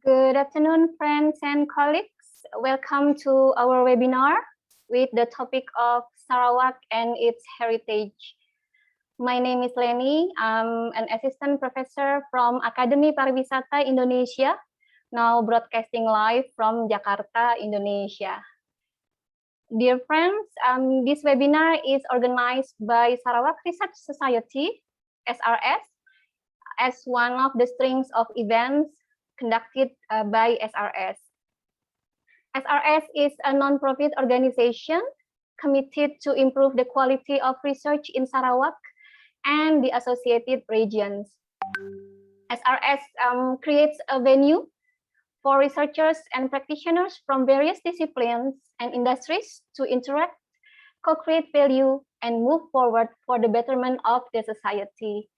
Good afternoon, friends and colleagues. Welcome to our webinar with the topic of Sarawak and its heritage. My name is Elena. I'm an assistant professor from Akademi Pariwisata Indonesia, now broadcasting live from Jakarta, Indonesia. Dear friends, this webinar is organized by Sarawak Research Society, SRS, as one of the strings of events conducted by SRS. SRS is a non-profit organization committed to improve the quality of research in Sarawak and the associated regions. SRS creates a venue for researchers and practitioners from various disciplines and industries to interact, co-create value, and move forward for the betterment of the society.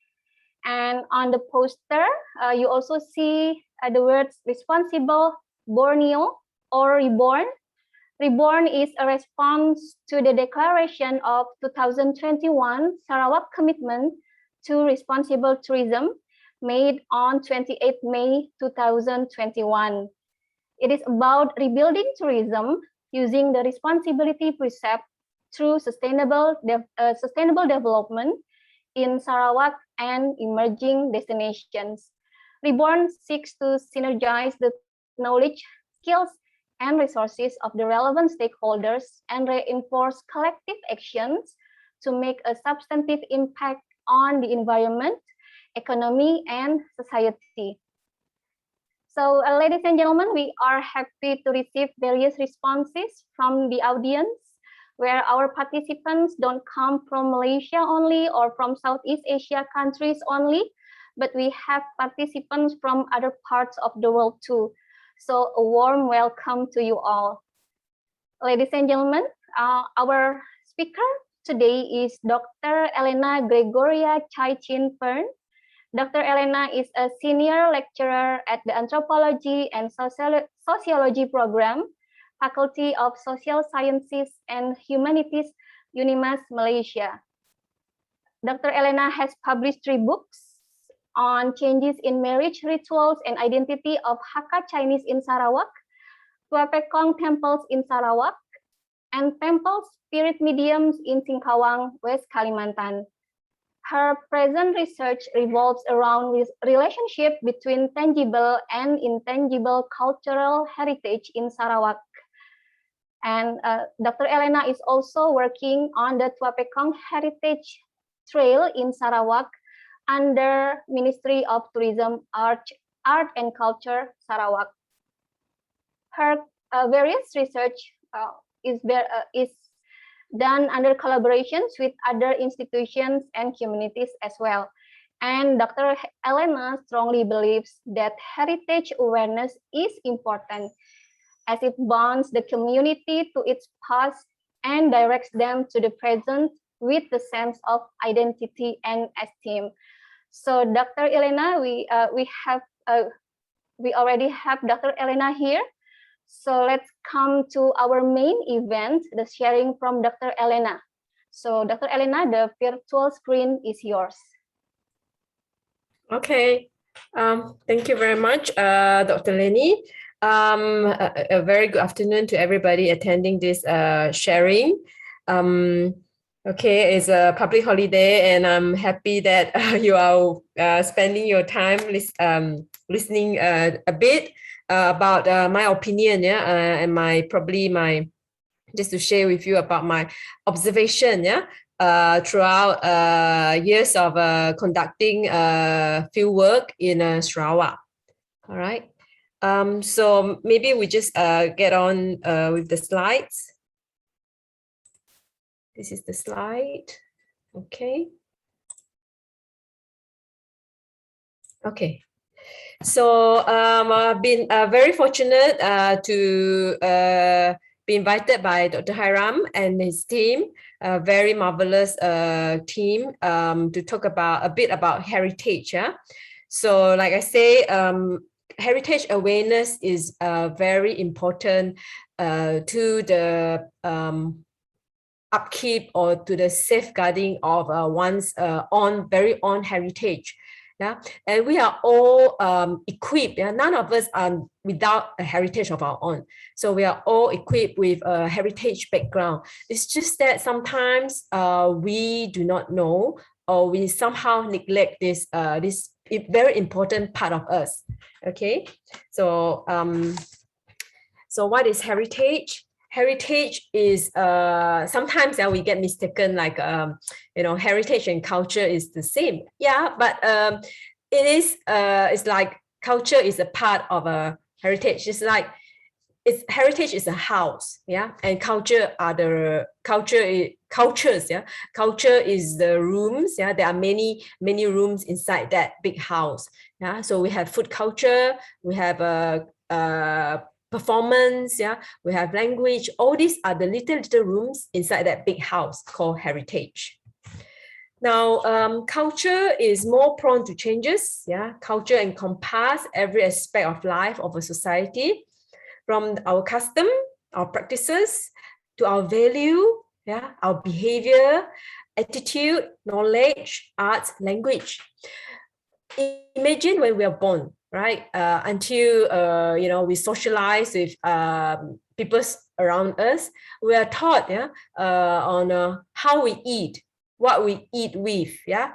And on the poster, you also see the words responsible Borneo or reborn. Reborn is a response to the declaration of 2021 Sarawak Commitment to Responsible Tourism made on 28 May 2021. It is about rebuilding tourism using the responsibility precept through sustainable development in Sarawak and emerging destinations. Reborn seeks to synergize the knowledge, skills, and resources of the relevant stakeholders and reinforce collective actions to make a substantive impact on the environment, economy, and society. So, ladies and gentlemen, we are happy to receive various responses from the audience, where our participants don't come from Malaysia only or from Southeast Asia countries only, but we have participants from other parts of the world too. So a warm welcome to you all. Ladies and gentlemen, our speaker today is Dr. Elena Gregoria Fern. Dr. Elena is a senior lecturer at the Anthropology and Sociology program, Faculty of Social Sciences and Humanities, UNIMAS, Malaysia. Dr. Elena has published 3 books on changes in marriage rituals and identity of Hakka Chinese in Sarawak, Tuapekong temples in Sarawak, and temple spirit mediums in Singkawang, West Kalimantan. Her present research revolves around the relationship between tangible and intangible cultural heritage in Sarawak. And Dr. Elena is also working on the Tuapekong Heritage Trail in Sarawak under Ministry of Tourism, Art and Culture, Sarawak. Her various research is done under collaborations with other institutions and communities as well. And Dr. Elena strongly believes that heritage awareness is important as it bonds the community to its past and directs them to the present with the sense of identity and esteem. So, Dr. Elena, we already have Dr. Elena here. So let's come to our main event, the sharing from Dr. Elena. So, Dr. Elena, the virtual screen is yours. Okay, thank you very much, Dr. Lenny. A very good afternoon to everybody attending this sharing. Okay, it's a public holiday, and I'm happy that you are spending your time listening a bit about my opinion, and just to share with you about my observation, throughout years of conducting field work in Sarawak. All right. So maybe we just get on with the slides. This is the slide. Okay. Okay. So I've been very fortunate to be invited by Dr. Hiram and his team, a very marvelous team, to talk a bit about heritage. So like I say, heritage awareness is very important to the upkeep or to the safeguarding of one's very own heritage. Yeah, and we are all equipped. Yeah, none of us are without a heritage of our own. So we are all equipped with a heritage background. It's just that sometimes we do not know, or we somehow neglect this very important part of us. Okay, so so what is heritage? Heritage is sometimes we get mistaken, like heritage and culture is the same. Yeah, but it is it's like culture is a part of a heritage. It's like heritage is a house, yeah, and culture are the cultures, yeah. Culture is the rooms, yeah. There are many rooms inside that big house, yeah. So we have food culture, we have performance, yeah, we have language. All these are the little rooms inside that big house called heritage. Now, culture is more prone to changes, yeah. Culture encompasses every aspect of life of a society, from our custom, our practices, to our value, yeah, our behavior, attitude, knowledge, arts, language. Imagine when we are born, right? Until we socialize with people around us, we are taught, yeah, on how we eat, what we eat with, yeah,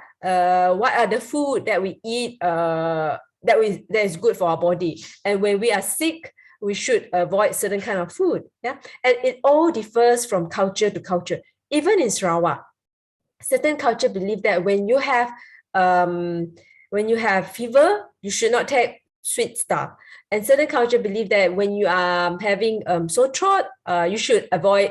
what are the food that we eat that is good for our body, and when we are sick, we should avoid certain kind of food, yeah. And it all differs from culture to culture. Even in Sarawak, certain culture believe that when you have fever, you should not take sweet stuff. And certain culture believe that when you are having sore throat, you should avoid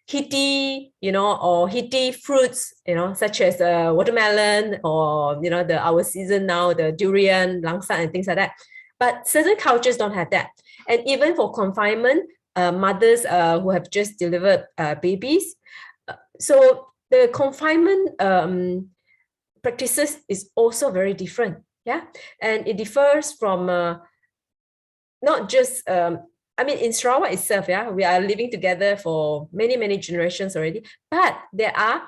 heaty, or heaty fruits, such as watermelon, or our season now, the durian, langsa, and things like that. But certain cultures don't have that. And even for confinement, mothers who have just delivered babies, so the confinement practices is also very different, yeah. And it differs from not just in Sarawak itself, yeah, we are living together for many generations already, but there are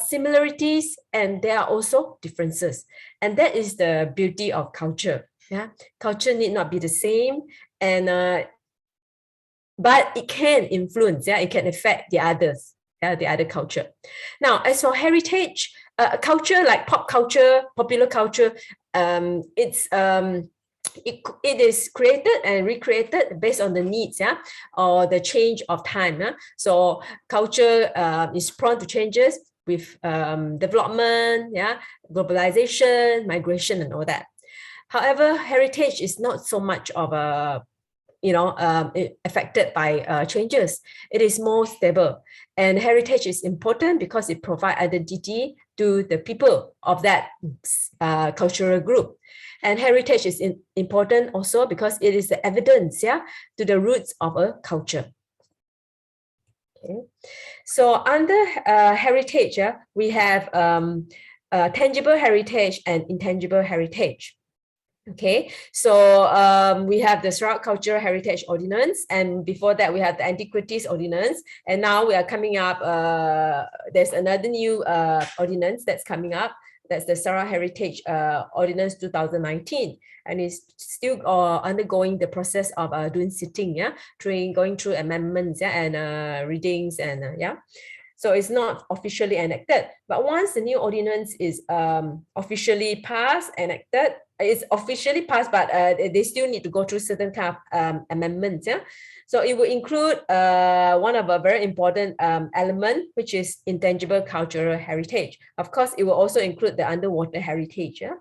similarities and there are also differences, and that is the beauty of culture, yeah. Culture need not be the same, and but it can influence, yeah, it can affect the others, yeah, the other culture. Now, as for heritage, culture like pop culture, popular culture, it is created and recreated based on the needs, yeah, or the change of time, yeah? So culture is prone to changes with development, yeah, globalization, migration, and all that. However, heritage is not so much of a affected by changes. It is more stable, and heritage is important because it provides identity to the people of that cultural group. And heritage is important also because it is the evidence, yeah, to the roots of a culture. Okay. So under heritage, we have tangible heritage and intangible heritage. Okay, so we have the Sarawak Cultural Heritage Ordinance, and before that we have the Antiquities Ordinance, and now we are coming up, there's another new ordinance that's coming up. That's the Sarawak Heritage Ordinance 2019, and it's still undergoing the process of doing sitting, yeah, going through amendments, yeah, and readings, and yeah. So it's not officially enacted, but once the new ordinance is officially passed, enacted, it's officially passed, but they still need to go through certain kind of amendments. Yeah, so it will include one of a very important element, which is intangible cultural heritage. Of course, it will also include the underwater heritage. Yeah,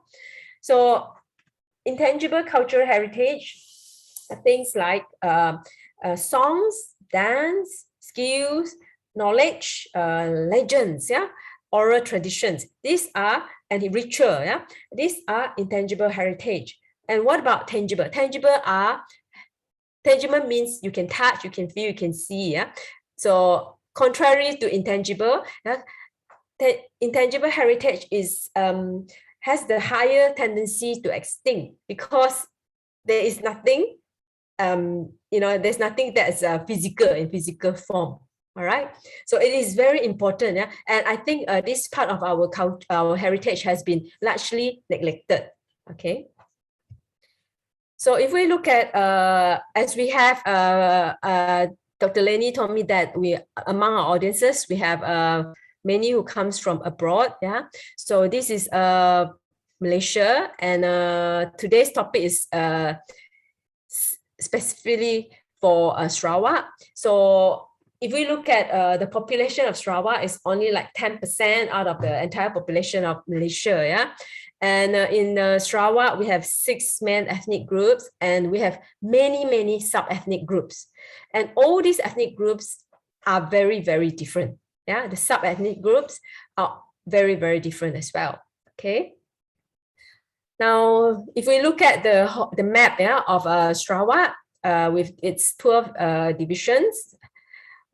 so intangible cultural heritage are things like songs, dance, skills, knowledge, legends, yeah, oral traditions. These are, and ritual, yeah, these are intangible heritage. And what about tangible? Tangible means you can touch, you can feel, you can see, yeah. So contrary to intangible, yeah, intangible heritage is has the higher tendency to extinct because there is nothing, there's nothing that's physical in physical form. All right, so it is very important, yeah, and I think this part of our culture, our heritage has been largely neglected. Okay, so if we look at as we have Dr. Lenny told me that we among our audiences we have many who comes from abroad, yeah. So this is Malaysia, and today's topic is specifically for Sarawak. So if we look at the population of Sarawak, is only like 10% out of the entire population of Malaysia, yeah. And in Sarawak, we have 6 main ethnic groups, and we have many sub-ethnic groups. And all these ethnic groups are very, very different. Yeah, the sub-ethnic groups are very, very different as well. Okay. Now, if we look at the map, yeah, of Sarawak with its 12 divisions,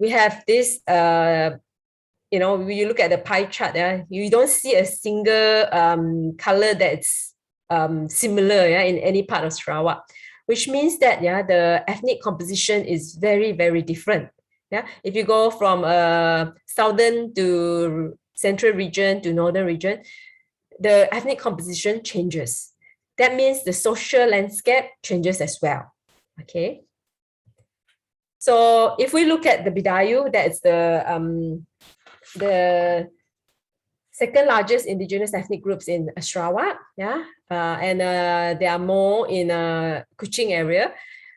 we have this, you know, when you look at the pie chart, yeah, you don't see a single color that's similar, yeah, in any part of Sarawak, which means that, yeah, the ethnic composition is very, very different. Yeah, if you go from southern to central region to northern region, the ethnic composition changes. That means the social landscape changes as well. Okay. So if we look at the Bidayu, that's the second largest indigenous ethnic groups in Sarawak, yeah, and there are more in Kuching area,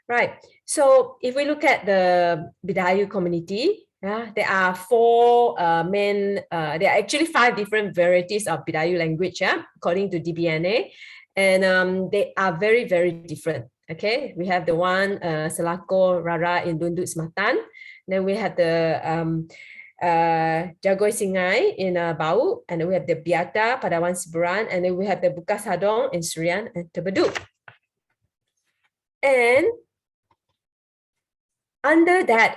right? So if we look at the Bidayu community, yeah, there are four main, there are actually 5 different varieties of Bidayu language, yeah, according to DBNA, and they are very, very different. Okay, we have the one Selako Rara in Dundut Sematan, then we have the Jagoi Singai in Bau, and then we have the Biata, Padawan Siburan, and then we have the Bukas Hadong in Serian and Terbeduk. And under that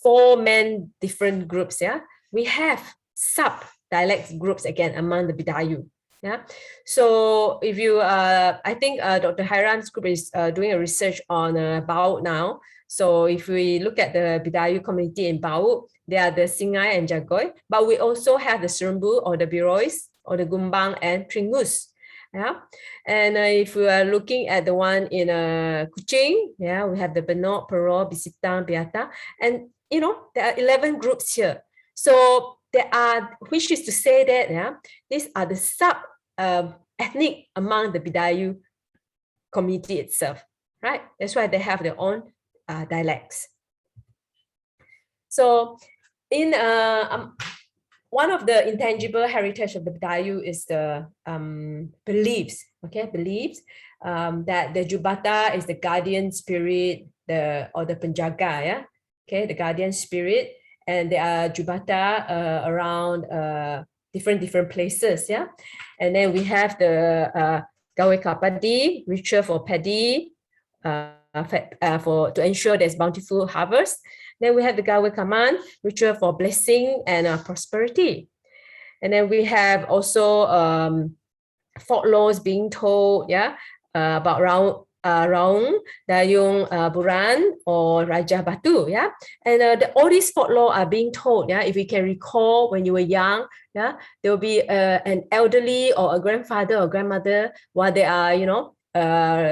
4 main different groups, yeah, we have sub-dialect groups again among the Bidayu. Yeah, so if you, I think Dr. Hiram's group is doing a research on Bau now. So if we look at the Bidayu community in Bau, they are the Singai and Jagoi, but we also have the Serembu or the Birois or the Gumbang and Tringus. Yeah, and if we are looking at the one in Kuching, yeah, we have the Benok, Pero, Bisitang, Biata, and you know there are 11 groups here. So there are, which is to say that, yeah, these are the sub ethnic among the Bidayu community itself, right? That's why they have their own dialects. So in one of the intangible heritage of the Bidayu is the beliefs, okay, beliefs that the Jubata is the guardian spirit, or the penjaga, yeah, okay, the guardian spirit, and there are Jubata around different places, yeah, and then we have the Gawe Kapadi, ritual for paddy, for to ensure there's bountiful harvest. Then we have the Gawe Kaman, ritual for blessing and prosperity. And then we have also folk laws being told, yeah, about Raung, Dayung Buran, or Raja Batu, yeah. And all these folk law are being told, yeah. If you can recall when you were young, yeah, there will be an elderly or a grandfather or grandmother while they are, you know,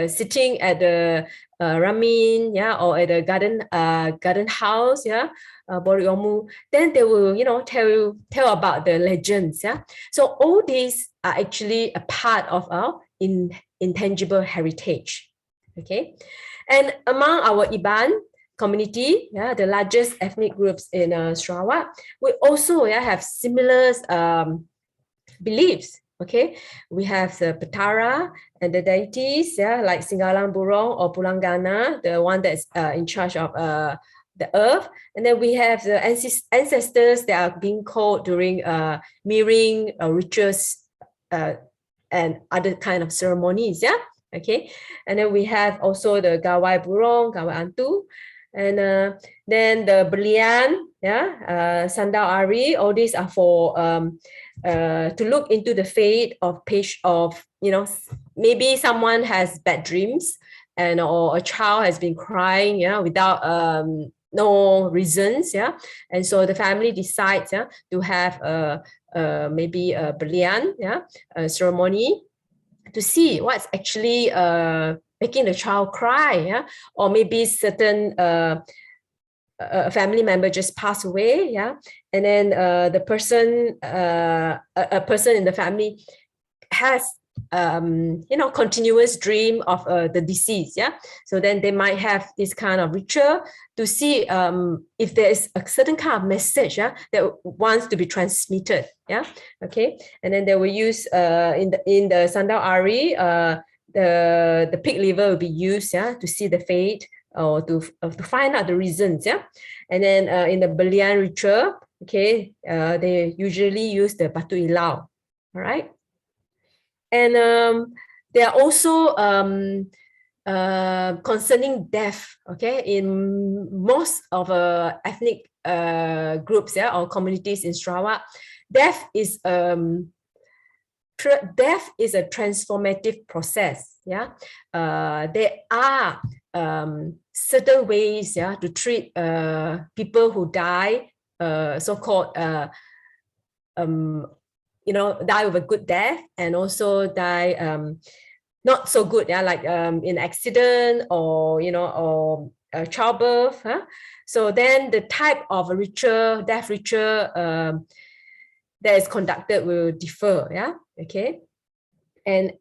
sitting at the ramin, yeah, or at a garden house, yeah, Boriomu, then they will, you know, tell about the legends, yeah. So all these are actually a part of our intangible heritage, okay. And among our Iban community, yeah, the largest ethnic groups in Sarawak, we also, yeah, have similar beliefs. Okay, we have the Petara and the deities, yeah, like Singgalang Burong or Pulanggana, the one that's in charge of the earth. And then we have the ancestors that are being called during mirroring rituals and other kind of ceremonies, yeah. Okay, and then we have also the Gawai Burong, Gawai Antu, and then the Berlian, yeah, Sandal Ari. All these are for to look into the fate of you know, maybe someone has bad dreams, and or a child has been crying, yeah, without no reasons, yeah, and so the family decides, yeah, to have maybe a belian, yeah, a ceremony to see what's actually making the child cry, yeah, or maybe certain a family member just passed away, yeah, and then the person, a person in the family has continuous dream of the deceased, yeah. So then they might have this kind of ritual to see if there is a certain kind of message, yeah, that wants to be transmitted, yeah. Okay, and then they will use in the Sandal Ari, the pig liver will be used, yeah, to see the fate or to find out the reasons, yeah. And then in the Belian ritual, okay, they usually use the Batu Ilau, all right. And there are also concerning death, okay, in most of ethnic groups, yeah, or communities in Sarawak. Death is a transformative process, yeah. There are certain ways, yeah, to treat people who die, so-called die with a good death, and also die not so good, yeah, like in accident or or childbirth, huh? So then the type of ritual, death ritual that is conducted will differ, yeah, okay. And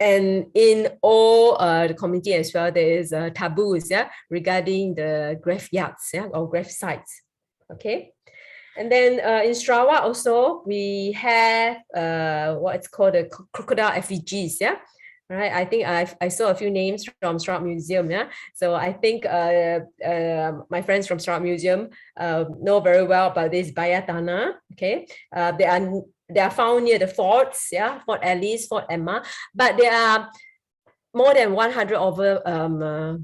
in all the community as well, there is taboos, yeah, regarding the graveyards, yeah, or grave sites, okay. And then in Sarawak also, we have what's called the crocodile effigies, yeah. Right, I think I saw a few names from Sarawak Museum, yeah. So I think my friends from Sarawak Museum know very well about this Bayatana, okay. They are found near the forts, yeah, Fort Alice, Fort Emma, but there are more than 100 over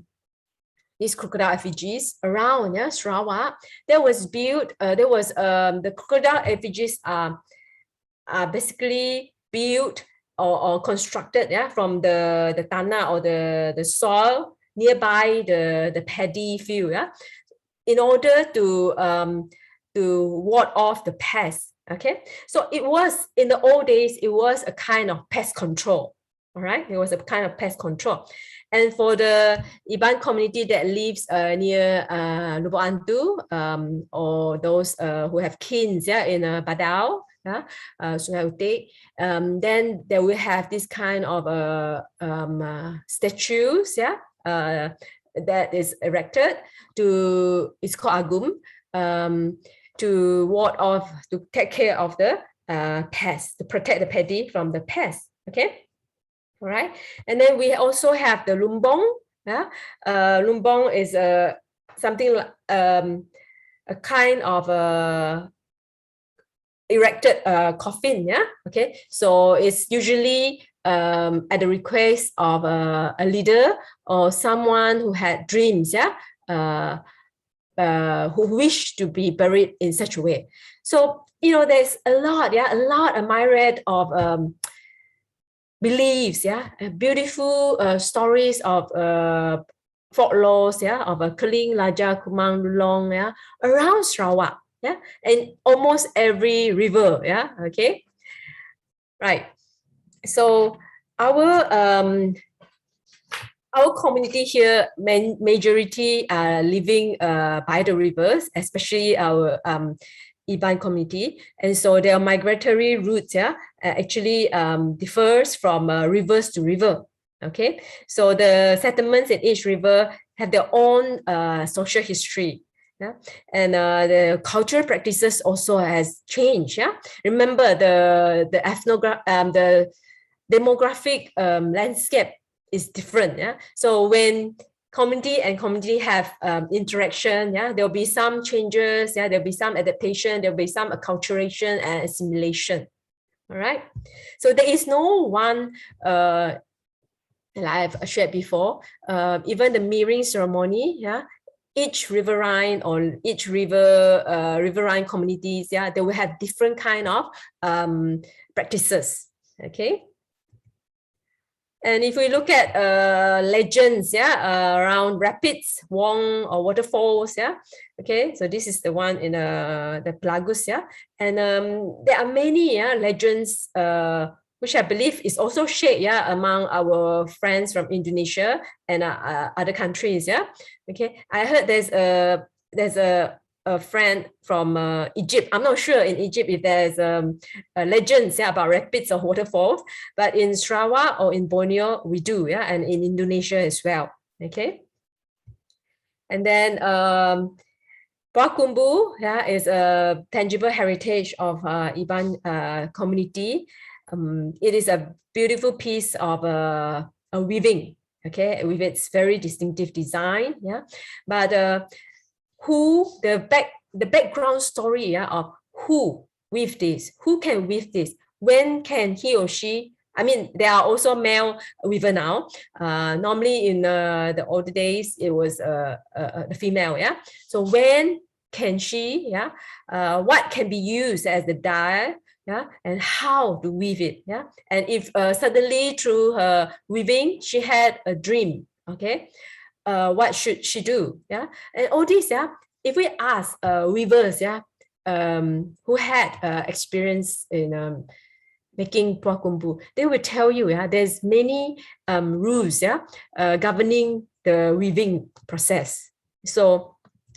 these crocodile effigies around, yeah, Sarawak. There was built, the crocodile effigies are basically built or constructed, yeah, from the tanah or the soil nearby the paddy field, yeah, in order to ward off the pests. Okay, so it was, in the old days, it was a kind of pest control. All right, it was a kind of pest control. And for the Iban community that lives near Lubuk Antu, or those who have kins, yeah, in Badau, yeah, Sungai Utik, then they will have this kind of statues, yeah, that is erected to, it's called agum, to ward off, to take care of the pests, to protect the paddy from the pests. Okay, all right. And then we also have the lumbong. Yeah, lumbong is something like a kind of erected coffin. Yeah. Okay, so it's usually at the request of a leader or someone who had dreams. Yeah. Who wish to be buried in such a way. So, there's a lot, yeah, a lot of myriad of beliefs, yeah, beautiful stories of folklores, yeah, of Keling, Laja, Kumang, Lulong, yeah, around Sarawak, yeah, and almost every river, yeah, okay, right. So our community here, majority are living by the rivers, especially our Iban community. And so their migratory routes, yeah, actually differs from rivers to river. Okay, so the settlements in each river have their own social history. Yeah, and the cultural practices also has changed. Yeah, remember the demographic landscape is different. Yeah, so when community and community have interaction, yeah, there'll be some changes, yeah, there'll be some adaptation, there'll be some acculturation and assimilation. All right, so there is no one like I've shared before, even the mirroring ceremony, yeah, each riverine or each riverine communities, yeah, they will have different kind of practices. Okay. And if we look at legends, around rapids, wong or waterfalls, okay, so this is the one in the Pelagus, and there are many legends which I believe is also shared among our friends from Indonesia and other countries, okay. I heard there's a friend from Egypt. I'm not sure in Egypt if there's legends about rapids or waterfalls, but in Sarawak or in Borneo we do, and in Indonesia as well. Okay, and then Pakumbu is a tangible heritage of Iban community. It is a beautiful piece of a weaving, okay, with its very distinctive design, but the background story of who weave this, who can weave this, when can he or she, I mean, there are also male weaver now. Normally in the older days, it was the female, So when can she, what can be used as the dye, and how to weave it, And if suddenly through her weaving, she had a dream, okay, what should she do, And all this, if we ask weavers, who had experience in making Pakumbu, they will tell you, there's many rules, governing the weaving process. So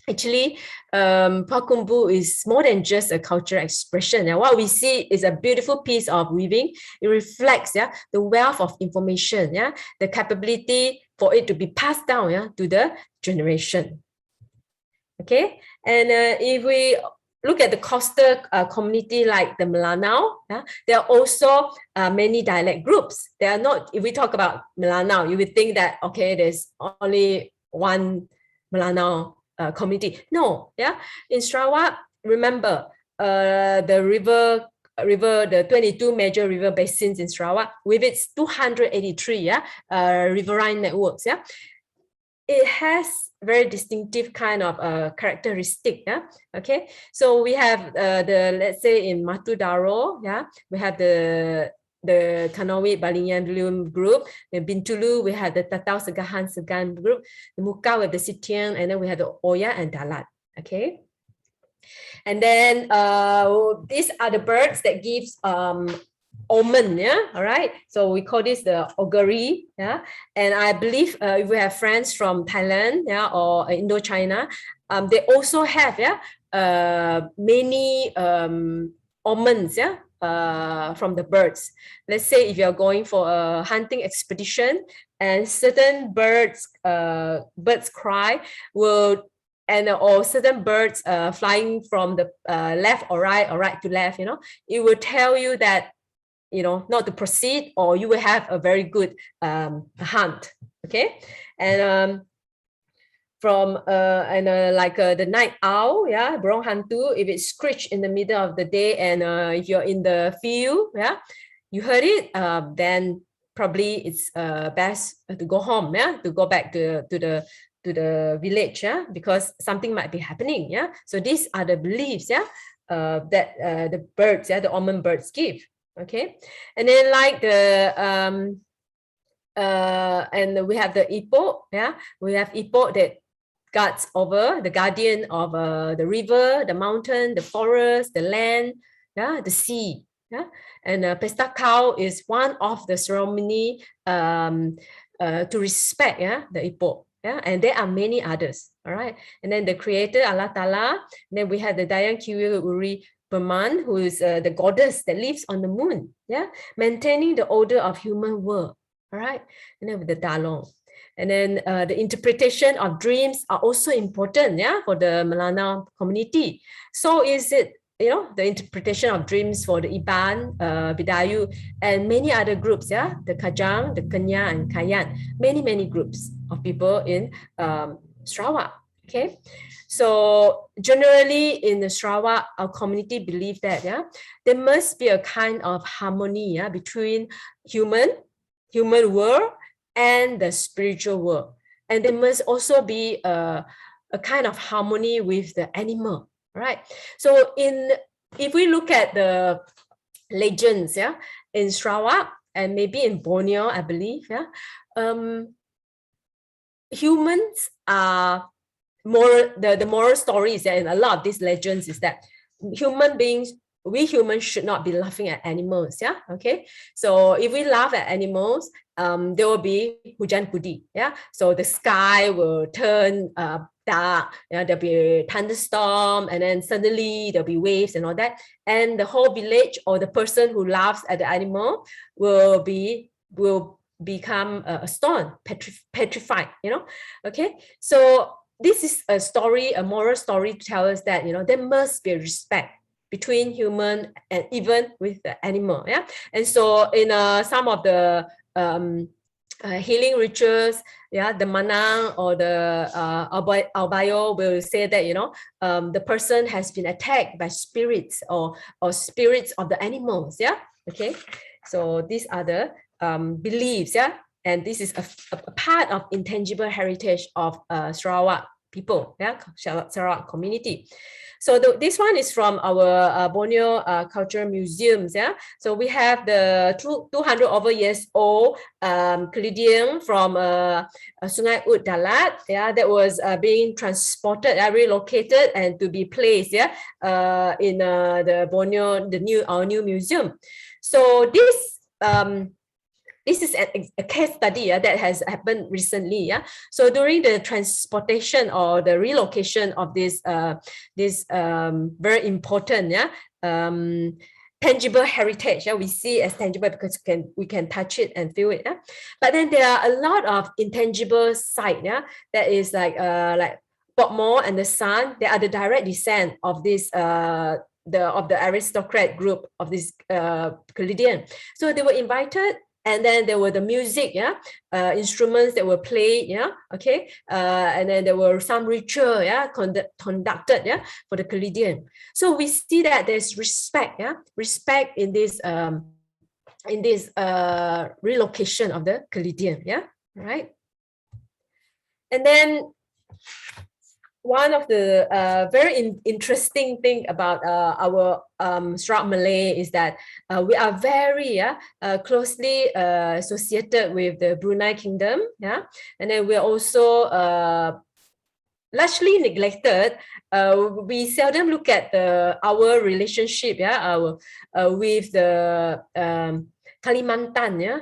actually, Pakumbu is more than just a cultural expression. And what we see is a beautiful piece of weaving. It reflects the wealth of information, the capability for it to be passed down to the generation. Okay, and if we look at the coastal community like the Melanau, there are also many dialect groups. There are not, if we talk about Melanau, you would think that, okay, there's only one Melanau community. No, in Sarawak, remember the 22 major river basins in Sarawak with its 283 riverine networks, it has very distinctive kind of characteristic, okay. So we have let's say in Matudaro, we have the Kanawit Balingan Bloom group. In Bintulu, we have the Tatau Segahan Segan group. The Muka with the Sitian, and then we have the Oya and Dalat, okay. And then these are the birds that gives omen, all right. So we call this the augury, And I believe if we have friends from Thailand, or Indochina, they also have, many omens, from the birds. Let's say if you're going for a hunting expedition, and certain birds cry will. And or certain birds flying from the left or right to left, it will tell you that, not to proceed, or you will have a very good hunt, okay. And like the night owl, burung hantu, if it screech in the middle of the day, and if you're in the field, you heard it, then probably it's best to go home, to go back to the village, because something might be happening, So these are the beliefs, that the birds, the omen birds give, okay. And then like the and we have the epok, we have epok that guards over, the guardian of the river, the mountain, the forest, the land, the sea, and Pesta Kau is one of the ceremony to respect, the epok. And there are many others, all right. And then the creator, Allah Ta'ala. Then we have the Dayang Kiwi Uri Perman, who is the goddess that lives on the moon, maintaining the order of human world, all right. And then with the Dalong. And then the interpretation of dreams are also important, for the Melanau community. So is it, the interpretation of dreams for the Iban, Bidayu, and many other groups, the Kajang, the Kenya, and Kayan, many groups of people in Sarawak, okay. So generally in the Sarawak, our community believe that, there must be a kind of harmony, between human world and the spiritual world. And there must also be a kind of harmony with the animal, right? So if we look at the legends, in Sarawak, and maybe in Borneo, I believe, yeah, humans are the moral stories and a lot of these legends is that we humans should not be laughing at animals. Yeah. Okay. So if we laugh at animals, there will be hujan pudi. Yeah. So the sky will turn dark. Yeah, there'll be a thunderstorm, and then suddenly there'll be waves and all that. And the whole village or the person who laughs at the animal will become stone, petrified. You know. Okay. So this is a story, a moral story to tell us that, you know, there must be a respect between human and even with the animal. Yeah. And so in some of the healing rituals, yeah, the manang or the albayo will say that, you know, the person has been attacked by spirits or spirits of the animals. Yeah. Okay. So these are the beliefs. Yeah. And this is a part of intangible heritage of Sarawak people, yeah, Sarawak community. So this one is from our Borneo Cultural Museums, yeah. So we have the 200 over years old Collidion from Sungai Ud Dalat, yeah, that was being transported, relocated, and to be placed, yeah, in the Borneo, our new museum. So this is a case study that has happened recently. Yeah. So during the transportation or the relocation of this very important tangible heritage, yeah, we see as tangible because we can touch it and feel it. Yeah? But then there are a lot of intangible side, yeah, that is like Pokmo and the son. They are the direct descent of this of the aristocrat group of this Collidion. So they were invited. And then there were the music, yeah, instruments that were played, yeah, okay, and then there were some ritual, yeah, conducted, yeah, for the Collidion. So we see that there's respect, yeah, respect in this relocation of the Collidion, yeah, right. And then one of the very interesting thing about our Sarawak Malay is that we are very closely associated with the Brunei Kingdom, yeah, and then we're also largely neglected. We seldom look at our relationship, yeah, with the Kalimantan, yeah,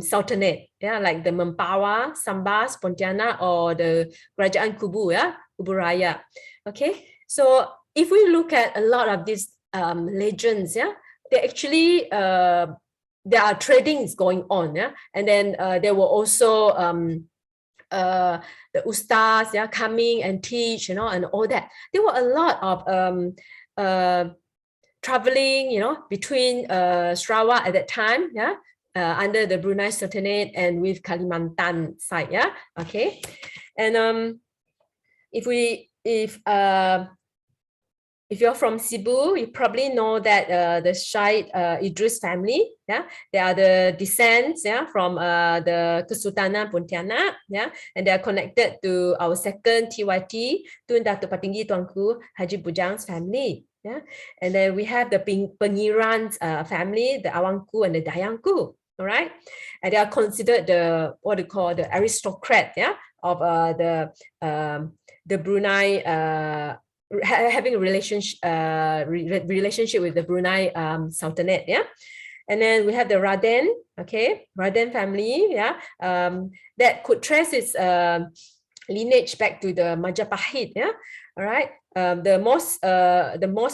Sultanate, yeah, like the Mempawah, Sambas, Pontianak, or the Kerajaan Kubu, yeah, Kubu Raya. Okay, so if we look at a lot of these legends, yeah, they actually there are tradings going on, yeah, and then there were also the ustas, yeah, coming and teach, you know, and all that. There were a lot of traveling, you know, between Sarawak at that time, yeah, under the Brunei Sultanate and with Kalimantan side, yeah, okay. And if you're from Cebu, you probably know that the Syed Idris family, yeah, they are the descents, yeah, from the Kesultanan Pontianak, yeah, and they are connected to our second TYT, Tun Datuk Patinggi Tuanku Haji Bujang's family, yeah, and then we have the Pengiran's family, the Awangku and the Dayangku, all right, and they are considered the what we call the aristocrat, yeah, of the Brunei. Having a relationship with the Brunei Sultanate, yeah, and then we have the Rattan, okay, Rattan family, yeah, that could trace its lineage back to the Majapahit, yeah, all right. The most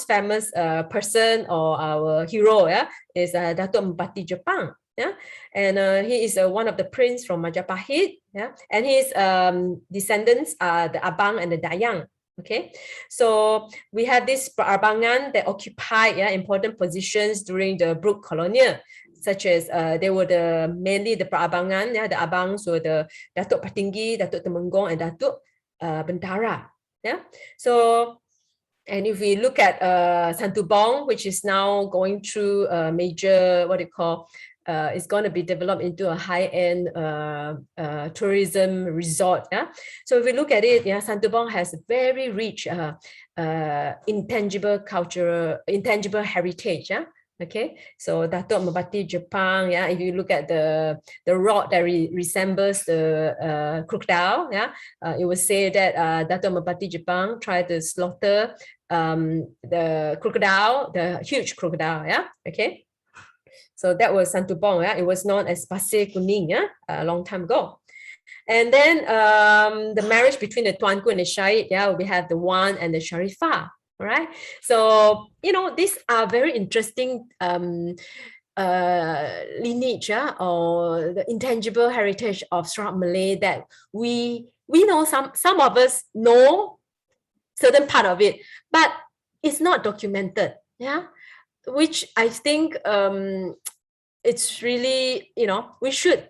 famous person or our hero, yeah, is Datuk Mempati Jepang, yeah, and he is one of the prince from Majapahit, yeah, and his descendants are the Abang and the Dayang. Okay, so we have this Perabangan that occupied important positions during the Brooke Colonial, such as they were mainly the Perabangan, the Abangs were the Datuk Patinggi, Datuk Temenggong, and Datuk Bentara. Yeah, so and if we look at Santubong, which is now going through a major it's going to be developed into a high-end tourism resort. Yeah, so if we look at it, Santubong has a very rich intangible heritage. Yeah, Okay, so Datuk Mabati Jepang, yeah, if you look at the rod that resembles the crocodile, yeah, it would say that Datuk Mabati Jepang tried to slaughter the crocodile, the huge crocodile, yeah, okay. So that was Santubong, yeah, it was known as Pasir Kuning, yeah, a long time ago. And then the marriage between the Tuanku and the Syahid, yeah, we have the Wan and the Sharifah. All right. So, you know, these are very interesting lineage, yeah, or the intangible heritage of Sarawak Malay that we know some of us know certain part of it, but it's not documented. Yeah. Which I think it's really, you know, we should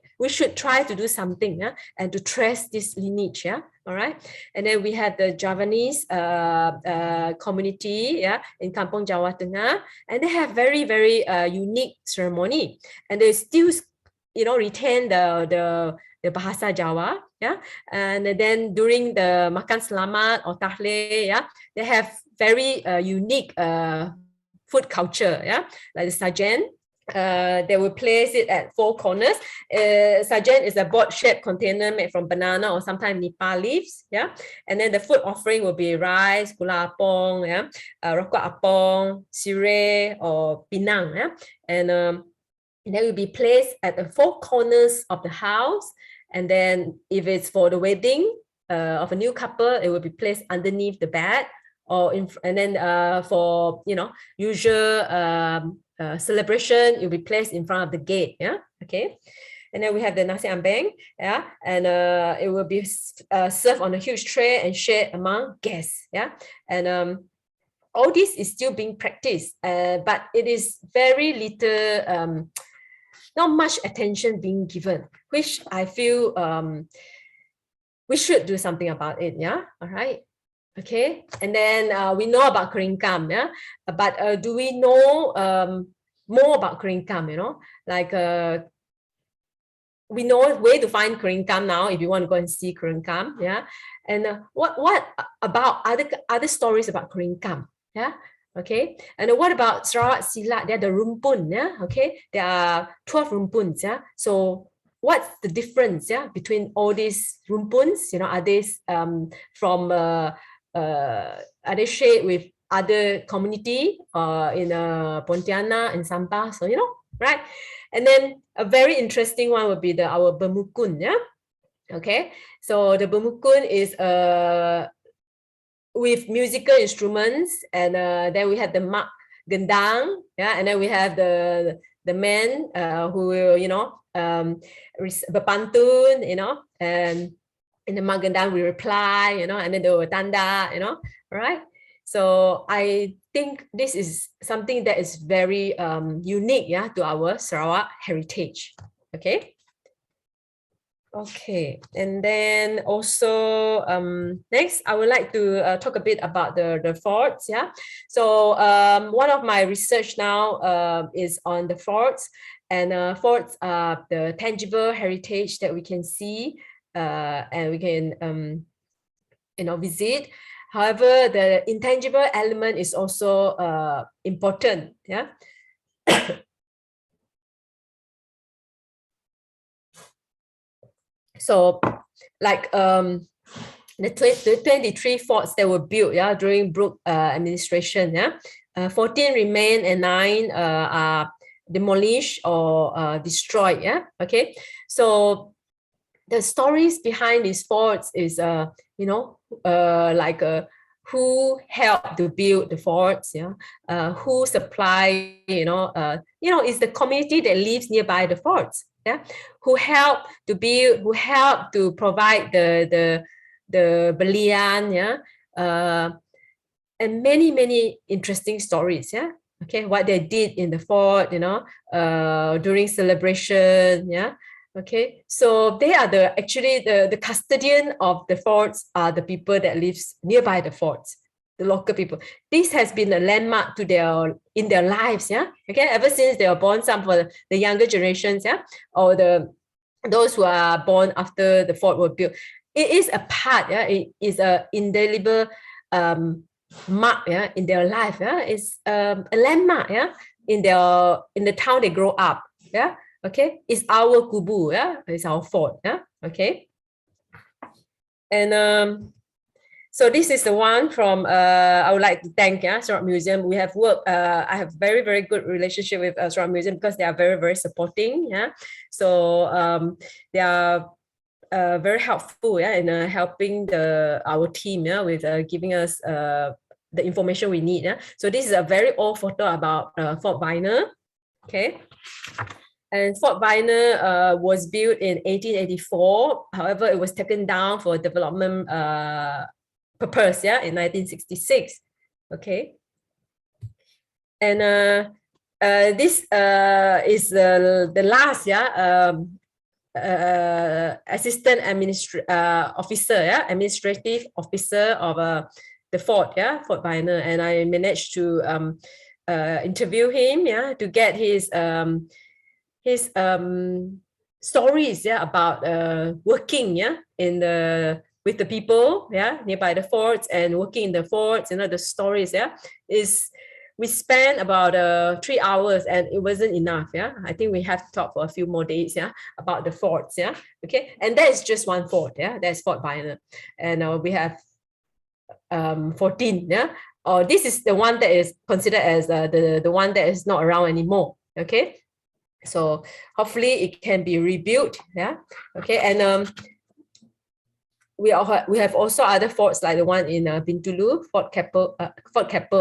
try to do something, yeah, and to trace this lineage, yeah. All right. And then we have the Javanese community, yeah, in Kampong Jawa Tengah, and they have very unique ceremony, and they still, you know, retain the Bahasa Jawa, yeah. And then during the Makan Selamat or Tahlil, yeah, they have very unique food culture, yeah, like the sajen. They will place it at four corners. Sajen is a board-shaped container made from banana or sometimes nipa leaves, yeah. And then the food offering will be rice, gula apong, yeah, rokok apong, sireh or pinang, yeah. And they will be placed at the four corners of the house. And then if it's for the wedding of a new couple, it will be placed underneath the bed, or and then for, you know, usual celebration, it will be placed in front of the gate, yeah, okay. And then we have the nasi ambeng, yeah, and it will be served on a huge tray and shared among guests, yeah. And all this is still being practiced, but it is very little, not much attention being given, which I feel we should do something about it, yeah. All right. Okay, and then we know about Korintham, yeah, but do we know more about Korintham? You know, like we know where to find Korintham now if you want to go and see Korintham, yeah. And what about other stories about Korintham, yeah? Okay, and what about Sarawak Silat? They're the rumpun, yeah. Okay, there are 12 rumpuns, yeah. So what's the difference, yeah, between all these rumpuns? You know, are they from are they shared with other community in Pontianak and Sampah? So, you know, right? And then a very interesting one would be our Bermukun, yeah? Okay, so the Bermukun is with musical instruments, and then we have the mak gendang, yeah, and then we have the men who will, you know, berpantun, you know, and in the mak gendang we reply, you know, and then the tanda, you know, right? So I think this is something that is very unique, yeah, to our Sarawak heritage. Okay. Okay, and then also next I would like to talk a bit about the forts, yeah. So one of my research now is on the forts, and forts are the tangible heritage that we can see and we can you know, visit. However, the intangible element is also important, yeah. So like the 23 forts that were built, yeah, during Brooke administration, yeah, 14 remain and 9 are demolished or destroyed, yeah. Okay, so the stories behind these forts is you know, like who helped to build the forts, yeah, who supply, you know, is the community that lives nearby the forts, yeah, who helped to build, who helped to provide the belian, yeah, and many interesting stories, yeah. Okay, what they did in the fort, you know, during celebration, yeah. Okay, so they are actually the custodian of the forts are the people that lives nearby the forts, the local people. This has been a landmark to in their lives, yeah. Okay, ever since they were born, some for the younger generations, yeah, or those who are born after the fort were built. It is a part, yeah. It is a indelible mark, yeah, in their life, yeah. It's a landmark, yeah, in the town they grow up. Yeah. Okay. It's our kubu. Yeah. It's our fort. Yeah. Okay. And so this is the one from I would like to thank Sarawak Museum. We have worked. I have very, very good relationship with Sarawak Museum because they are very, very supporting. Yeah. So they are very helpful, yeah, in helping our team, yeah, with giving us the information we need. Yeah. So this is a very old photo about Fort Viner. Okay. And Fort Viner was built in 1884. However, it was taken down for development purpose, yeah, in 1966. Okay. And this is the last, yeah, assistant officer, yeah, administrative officer of the fort, yeah, Fort Viner, and I managed to interview him, yeah, to get his stories, yeah, about working, yeah, with the people, yeah, nearby the forts and working in the forts. You know, the stories, yeah, we spent about 3 hours and it wasn't enough. Yeah, I think we have to talk for a few more days. Yeah, about the forts. Yeah, okay, and that is just one fort. Yeah, that's Fort Viner, and we have 14. Yeah, this is the one that is considered as the one that is not around anymore. Okay, so hopefully it can be rebuilt. Yeah, okay, and we have also other forts like the one in Bintulu, Fort Keppel,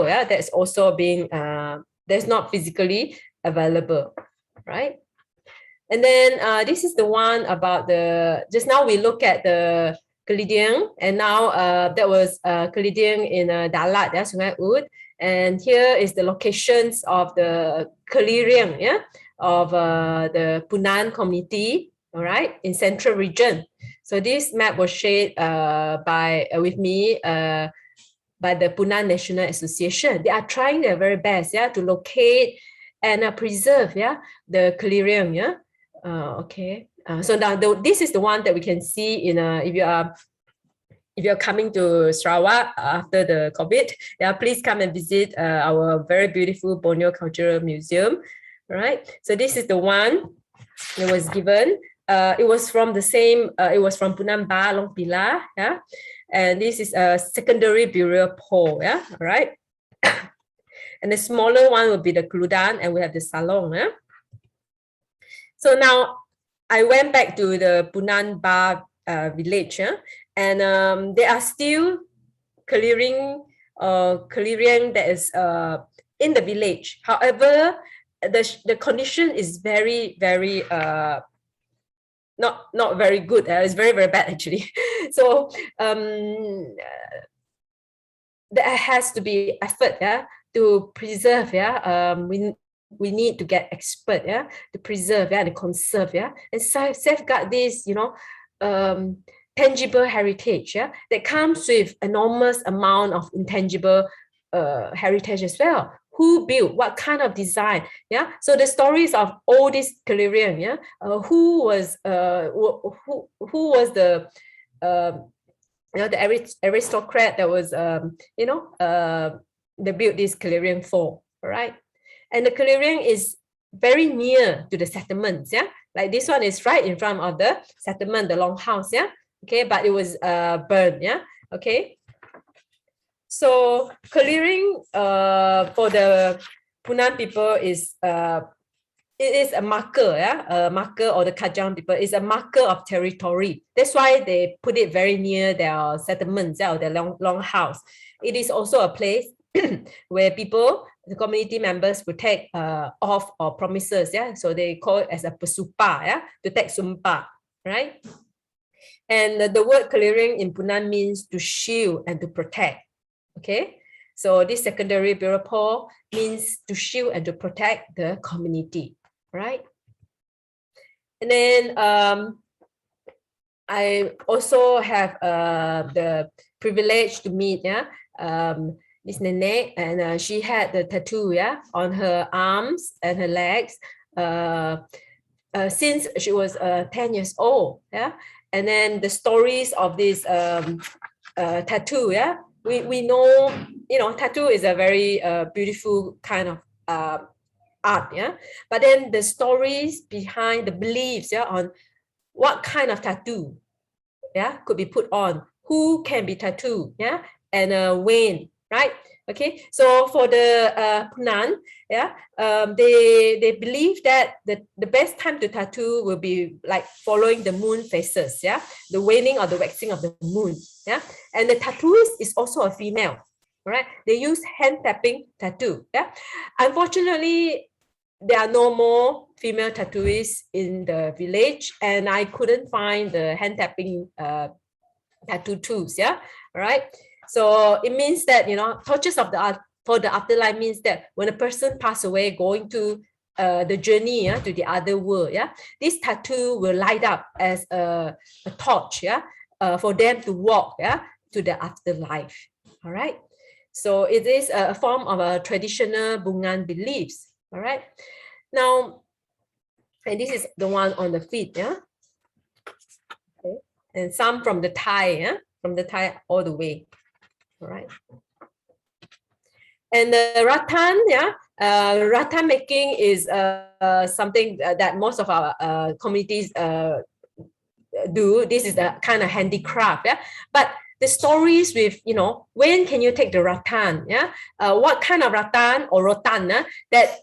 yeah, that's also being that's not physically available, right? And then this is the one about just now we look at the Collidion, and now that was Collidion in Dalat, yeah, Sungai Ud, and here is the locations of the Collidion, yeah, of the Punan community, all right, in Central Region. So this map was shared with me by the Punan National Association. They are trying their very best, yeah, to locate and preserve, yeah, the Collidion, yeah. Okay. So now this is the one that we can see in if you're coming to Sarawak after the COVID, yeah, please come and visit our very beautiful Borneo Cultural Museum. Right. So this is the one that was given. It was from the same, it was from Punanba, Long Pila, yeah. And this is a secondary burial pole, yeah, all right. And the smaller one will be the Kludan, and we have the Salong, yeah. So now I went back to the Punanba village, yeah, and they are still clearing that is in the village. However, the condition is very, very not very good. It's very, very bad actually. So there has to be effort, yeah, to preserve, yeah. We need to get expert, yeah, to preserve, yeah, and conserve, yeah, and safeguard this, you know, tangible heritage, yeah, that comes with enormous amount of intangible heritage as well. Who built, what kind of design, yeah. So the stories of all this Collidion, yeah, who was the you know, the aristocrat that was you know, they built this Collidion for, all right. And the Collidion is very near to the settlements, yeah. Like this one is right in front of the settlement, the longhouse, yeah. Okay, but it was burned, yeah. Okay. So Collidion for the Punan people is it is a marker, yeah, a marker, or the Kajang people is a marker of territory. That's why they put it very near their settlements, yeah, or their longhouse. It is also a place where people, the community members, would take oath or promises, yeah. So they call it as a pesumpah, yeah, to take sumpah, right? And the word Collidion in Punan means to shield and to protect. Okay, so this secondary burial pole means to shield and to protect the community, right? And then I also have the privilege to meet, yeah, Miss Nene, and she had the tattoo, yeah, on her arms and her legs since she was 10 years old, yeah. And then the stories of this tattoo, yeah. We know, you know, tattoo is a very beautiful kind of art, yeah. But then the stories behind the beliefs, yeah, on what kind of tattoo, yeah, could be put on, who can be tattooed, yeah, and when, right? Okay, so for the Punan, yeah, they believe that the best time to tattoo will be like following the moon phases, yeah, the waning or the waxing of the moon, yeah, and the tattooist is also a female, right? They use hand tapping tattoo, yeah. Unfortunately, there are no more female tattooists in the village, and I couldn't find the hand tapping tattoo tools. Yeah, right. So it means that, you know, torches of the for the afterlife means that when a person passes away, going to the journey, yeah, to the other world, yeah, this tattoo will light up as a torch, yeah, for them to walk, yeah, to the afterlife. All right. So it is a form of a traditional Bungan beliefs. All right. Now, and this is the one on the feet, yeah. Okay. And some from the thigh, yeah, from the thigh all the way. All right. And the rattan, yeah, rattan making is something that most of our communities do. This is the kind of handicraft, yeah. But the stories with, you know, when can you take the rattan, yeah, what kind of rattan or rotan, that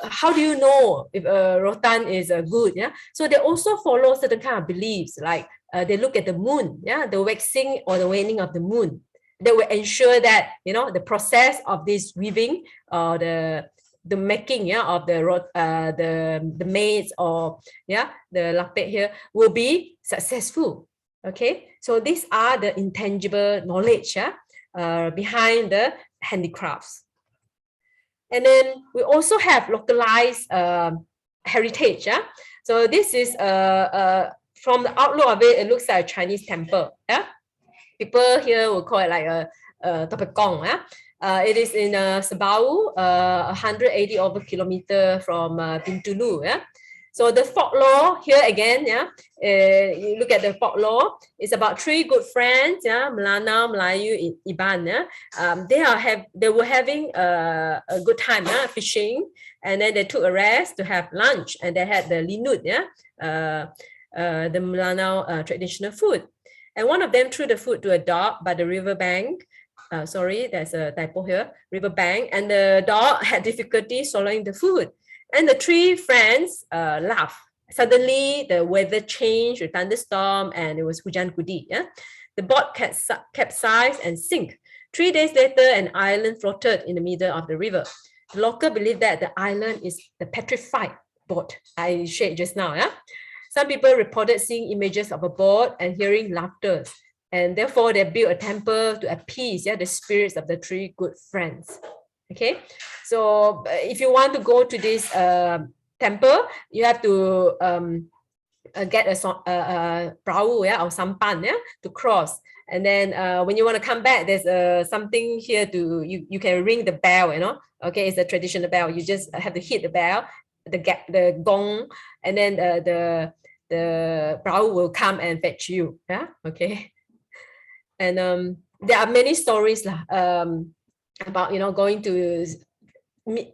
how do you know if rotan is good, yeah? So they also follow certain kind of beliefs, like they look at the moon, yeah, the waxing or the waning of the moon. That will ensure that, you know, the process of this weaving or the making, yeah, of the maize or, yeah, the lapet here will be successful. Okay, so these are the intangible knowledge, yeah, behind the handicrafts. And then we also have localized heritage, yeah. So this is from the outlook of it, it looks like a Chinese temple, yeah. People here will call it like a topekong, yeah. It is in Sabau, 180 over kilometer from Bintulu, yeah. So the folklore here again, yeah, you look at the folklore, it's about three good friends, yeah, Melanau, Melayu, Iban, yeah. They were having a good time, yeah, fishing, and then they took a rest to have lunch, and they had the linut, yeah, the Melanau traditional food. And one of them threw the food to a dog by the riverbank. Sorry, there's a typo here, riverbank, and the dog had difficulty swallowing the food. And the three friends laughed. Suddenly, the weather changed, a thunderstorm, and it was hujan kudi. Yeah? The boat capsized and sank. 3 days later, an island floated in the middle of the river. The local believe that the island is the petrified boat I shared just now. Yeah? Some people reported seeing images of a boat and hearing laughter. And therefore, they built a temple to appease, yeah, the spirits of the three good friends. Okay, so if you want to go to this temple, you have to get a perahu, yeah, or sampan, yeah, to cross. And then when you want to come back, there's something here to you can ring the bell, you know. Okay, it's a traditional bell. You just have to hit the bell, the gong, and then the perahu will come and fetch you. Yeah, okay. And there are many stories about, you know, going to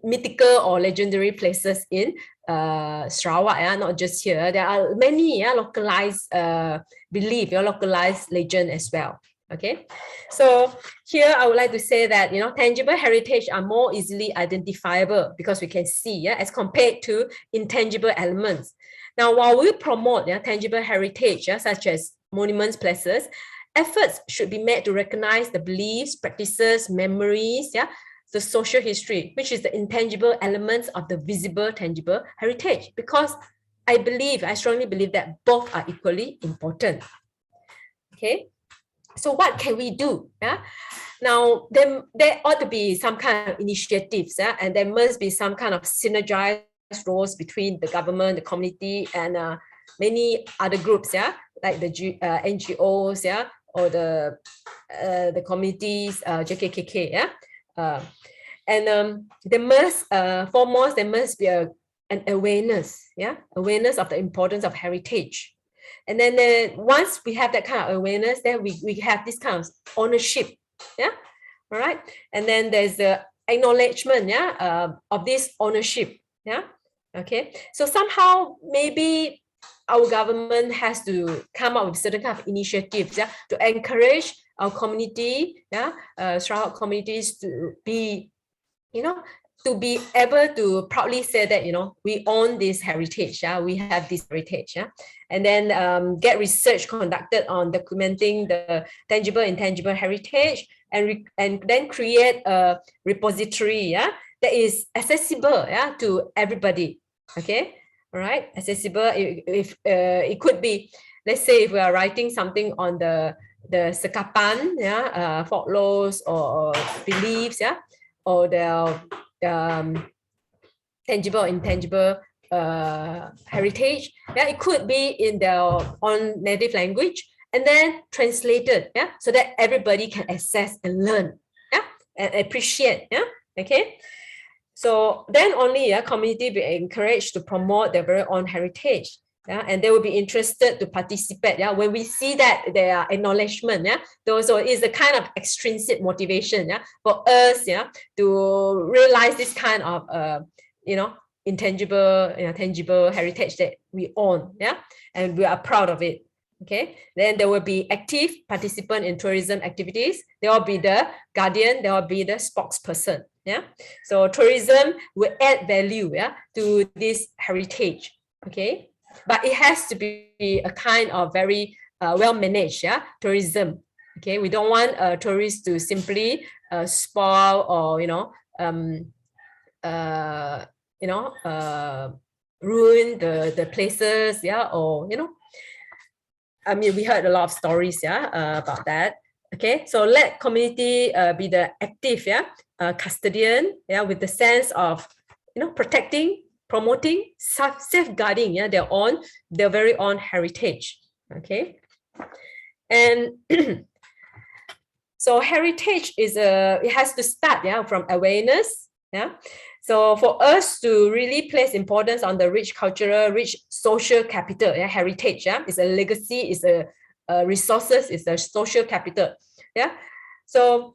mythical or legendary places in Sarawak, yeah, not just here. There are many, yeah, localized belief, localized legend as well. Okay, so here I would like to say that, you know, tangible heritage are more easily identifiable because we can see, yeah, as compared to intangible elements. Now, while we promote, yeah, tangible heritage, yeah, such as monuments, places, efforts should be made to recognize the beliefs, practices, memories, yeah, the social history, which is the intangible elements of the visible, tangible heritage. Because I strongly believe that both are equally important. Okay, so what can we do? Yeah, now there ought to be some kind of initiatives, yeah, and there must be some kind of synergized roles between the government, the community, and many other groups, yeah, like the NGOs, yeah, or the communities, JKKK, yeah. And there must, foremost, there must be an awareness, yeah, awareness of the importance of heritage. And then once we have that kind of awareness, then we have this kind of ownership, yeah, all right. And then there's the acknowledgement, of this ownership, okay. So somehow maybe our government has to come up with certain kind of initiatives, to encourage our community, Sarawak communities to be, to be able to proudly say that, we own this heritage, we have this heritage, and then get research conducted on documenting the tangible, intangible heritage, and then create a repository, that is accessible, to everybody, okay, all right, accessible. If it could be, let's say, if we are writing something on the sekapan, folklores or beliefs, or the tangible, intangible heritage, it could be in their own native language and then translated, so that everybody can access and learn, and appreciate, okay. So then only community be encouraged to promote their very own heritage, and they will be interested to participate. When we see that there are acknowledgement, so it's a kind of extrinsic motivation, for us, to realize this kind of intangible, tangible heritage that we own, and we are proud of it. Okay, then there will be active participant in tourism activities. There will be the guardian, there will be the spokesperson. So tourism will add value, to this heritage. Okay, but it has to be a kind of very well managed, tourism. Okay, we don't want tourists to simply spoil or ruin the places, or I mean, we heard a lot of stories, about that. Okay, so let community be the active, custodian, with the sense of, protecting, promoting, safeguarding, their very own heritage. Okay, and so heritage is it has to start, from awareness, So for us to really place importance on the rich cultural, rich social capital, heritage, is a legacy, is a resources, is a social capital, So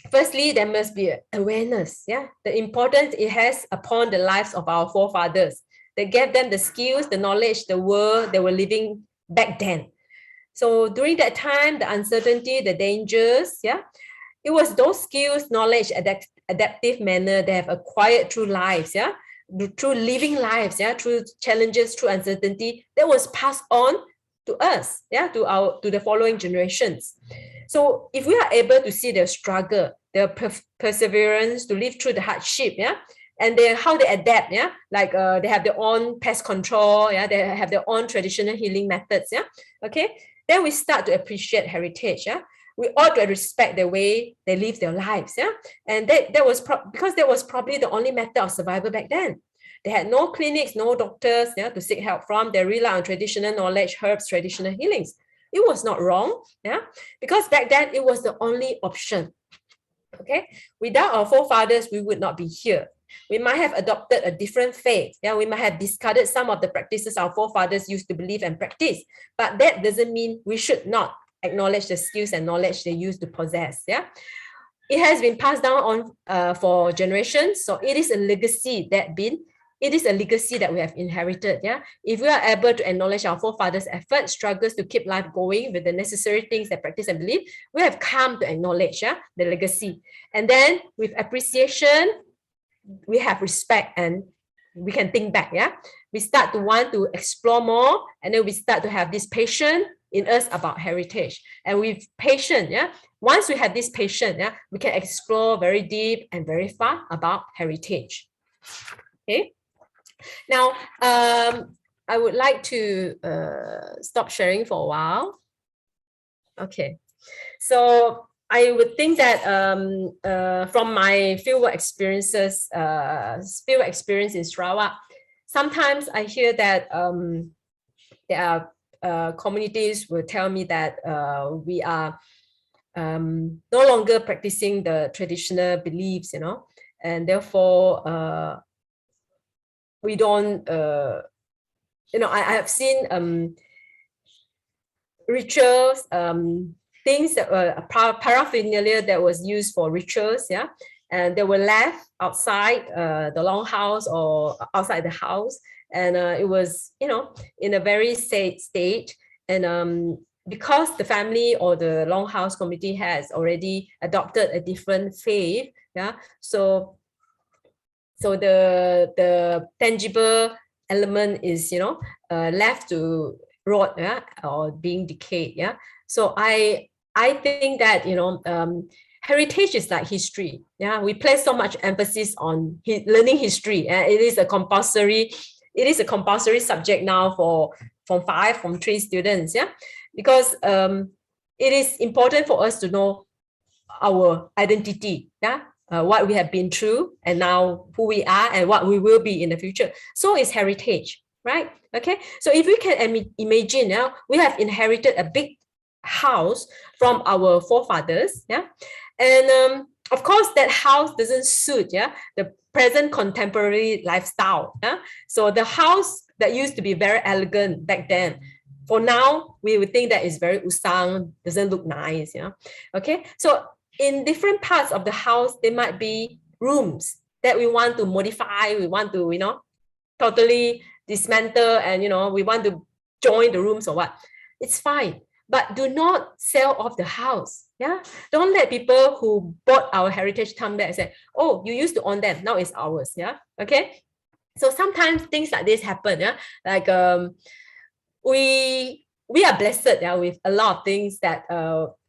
firstly, there must be awareness, the importance it has upon the lives of our forefathers. They gave them the skills, the knowledge, the world they were living back then. So during that time, the uncertainty, the dangers, it was those skills, knowledge, adaptive manner they have acquired through lives, through living lives, through challenges, through uncertainty, that was passed on to us, to the following generations. So if we are able to see their struggle, their perseverance to live through the hardship, and how they adapt, like they have their own pest control, they have their own traditional healing methods, okay, then we start to appreciate heritage, we ought to respect the way they live their lives, and that was because that was probably the only method of survival back then. They had no clinics, no doctors, to seek help from. They rely on traditional knowledge, herbs, traditional healings. It was not wrong, because back then it was the only option. Okay, without our forefathers, we would not be here. We might have adopted a different faith. We might have discarded some of the practices our forefathers used to believe and practice, but that doesn't mean we should not acknowledge the skills and knowledge they used to possess. It has been passed down on for generations, so it is a legacy that we have inherited. If we are able to acknowledge our forefathers' efforts, struggles to keep life going with the necessary things they practice and believe, we have come to acknowledge the legacy. And then with appreciation, we have respect, and we can think back. We start to want to explore more, and then we start to have this passion in us about heritage. And with patience, once we have this patience, we can explore very deep and very far about heritage. Okay. Now, I would like to stop sharing for a while. Okay. So I would think that from my fieldwork experiences, experience in Sarawak, sometimes I hear that there are communities will tell me that we are no longer practicing the traditional beliefs, and therefore we don't, I have seen rituals, things that were paraphernalia that was used for rituals, and they were left outside the longhouse or outside the house, and it was, you know, in a very sad state. And because the family or the longhouse community has already adopted a different faith, yeah, so the tangible element is, you know, left to rot, yeah, or being decayed, yeah. So I think that, you know, heritage is like history, yeah. We place so much emphasis on learning history, and it is a compulsory subject now for Form 3 students, yeah, because it is important for us to know our identity, yeah, what we have been through, and now who we are and what we will be in the future. So is heritage, right? Okay, so if we can imagine, yeah, we have inherited a big house from our forefathers, yeah, and of course that house doesn't suit, yeah, the present contemporary lifestyle, yeah. So the house that used to be very elegant back then, for now we would think that is very usang, doesn't look nice, yeah. Okay, so in different parts of the house there might be rooms that we want to modify, we want to, you know, totally dismantle, and, you know, we want to join the rooms or what. It's fine, but do not sell off the house, yeah. Don't let people who bought our heritage come back and say, oh, you used to own them, now it's ours, yeah. Okay, so sometimes things like this happen, yeah. Like we are blessed, yeah, with a lot of things that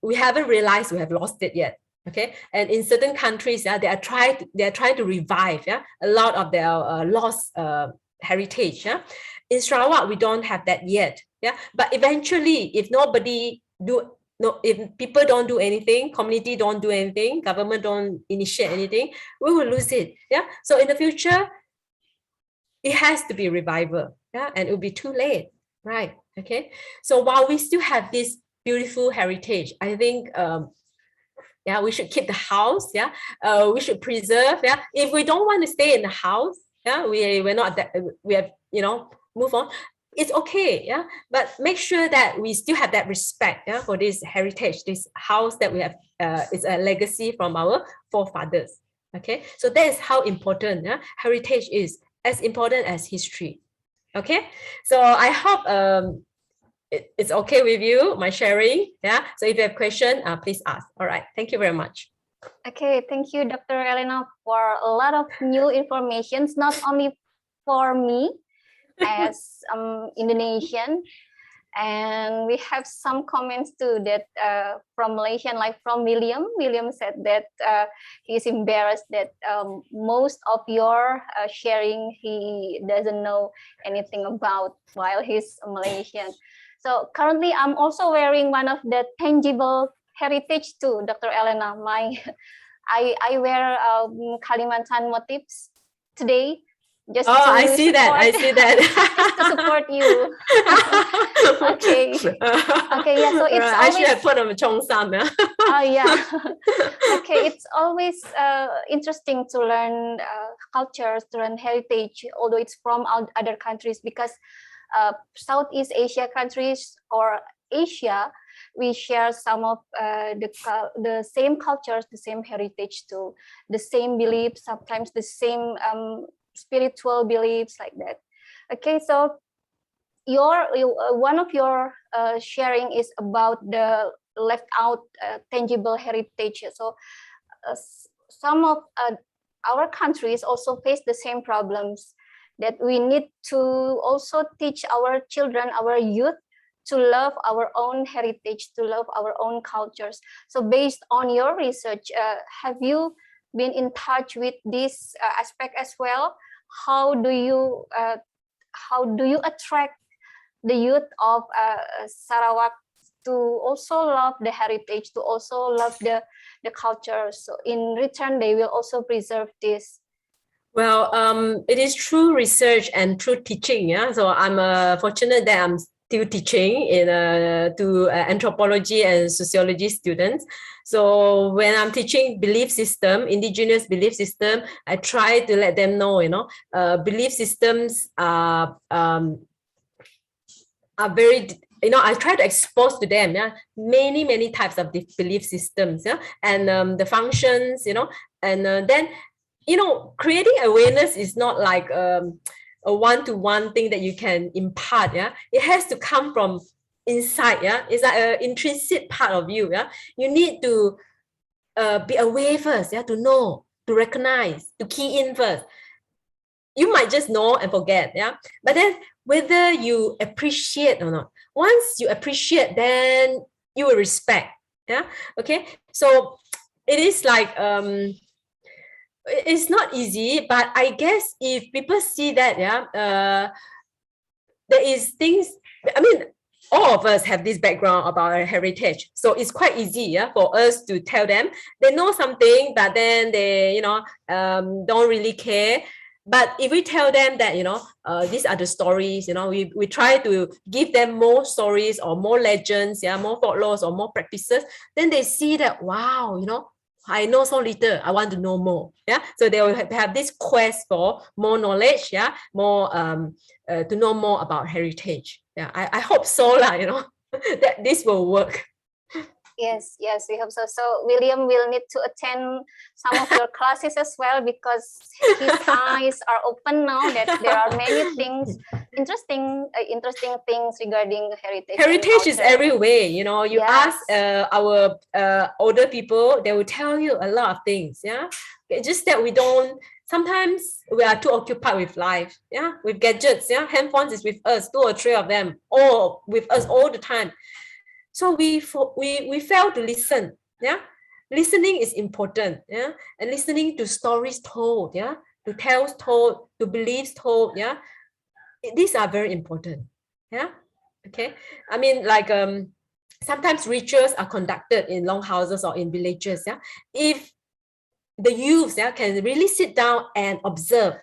we haven't realized we have lost it yet. Okay, and in certain countries, yeah, they are trying to revive, yeah, a lot of their lost heritage, yeah. In Sarawak, we don't have that yet, yeah. But eventually, if if people don't do anything, community don't do anything, government don't initiate anything, we will lose it, yeah. So in the future, it has to be revival, yeah, and it will be too late, right? Okay, so while we still have this beautiful heritage, I think yeah, we should keep the house, yeah. We should preserve, yeah. If we don't want to stay in the house, yeah, we're not that, we have, you know, move on, it's okay, yeah. But make sure that we still have that respect, yeah, for this heritage, this house that we have. Is a legacy from our forefathers. Okay, so that is how important, yeah, heritage is, as important as history. Okay, so I hope it's okay with you, my sharing, yeah. So if you have question, please ask. All right, thank you very much. Okay, thank you, Dr. Elena, for a lot of new informations, not only for me as Indonesian, and we have some comments too that from Malaysian, like from William. William said that he's embarrassed that most of your sharing he doesn't know anything about while he's Malaysian. So currently I'm also wearing one of the tangible heritage too, Dr. Elena. I wear Kalimantan motifs today. Just I see that. Just to support you. Okay. Okay, yeah. So it's I should have put on a cheongsam. Oh yeah. Okay, it's always interesting to learn cultures, to learn heritage, although it's from other countries, because Southeast Asia countries or Asia, we share some of the same cultures, the same heritage too, the same beliefs, sometimes the same spiritual beliefs, like that. Okay, so one of your sharing is about the left out tangible heritage. So some of our countries also face the same problems, that we need to also teach our children, our youth, to love our own heritage, to love our own cultures. So based on your research, have you been in touch with this aspect as well? How do you attract the youth of Sarawak to also love the heritage, to also love the culture? So in return, they will also preserve this. Well, it is through research and through teaching. Yeah, so I'm fortunate that I'm still teaching in to anthropology and sociology students. So when I'm teaching belief system, indigenous belief system, I try to let them know, you know, belief systems are very, you know, I try to expose to them, yeah, many types of belief systems, yeah, and the functions, you know, then, you know, creating awareness is not like a one-to-one thing that you can impart. Yeah, it has to come from inside. Yeah, it's like an intrinsic part of you. Yeah, you need to be aware first. Yeah, to know, to recognize, to key in first. You might just know and forget. Yeah, but then whether you appreciate or not, once you appreciate, then you will respect. Yeah, okay. So it is like it's not easy, but I guess if people see that, yeah, there is things. I mean, all of us have this background about our heritage, so it's quite easy, yeah, for us to tell them. They know something, but then they, you know, don't really care. But if we tell them that, you know, these are the stories, you know, we try to give them more stories or more legends, yeah, more folklores or more practices, then they see that, wow, you know, I know so little, I want to know more. Yeah, so they will have this quest for more knowledge, yeah, more to know more about heritage. Yeah, I hope so lah, you know, that this will work. Yes, yes, we hope so. So William will need to attend some of your classes as well, because his eyes are open now that there are many things, interesting things regarding heritage. Heritage is everywhere, you know. You Yes. ask our older people, they will tell you a lot of things. Yeah, it's just that we don't. Sometimes we are too occupied with life. Yeah, with gadgets. Yeah, handphones is with us, 2 or 3 of them, all with us all the time. So we fail to listen. Yeah, listening is important. Yeah, and listening to stories told. Yeah, to tales told, to beliefs told. Yeah, these are very important. Yeah, okay. I mean, like sometimes rituals are conducted in longhouses or in villages. Yeah, if the youths, yeah, can really sit down and observe,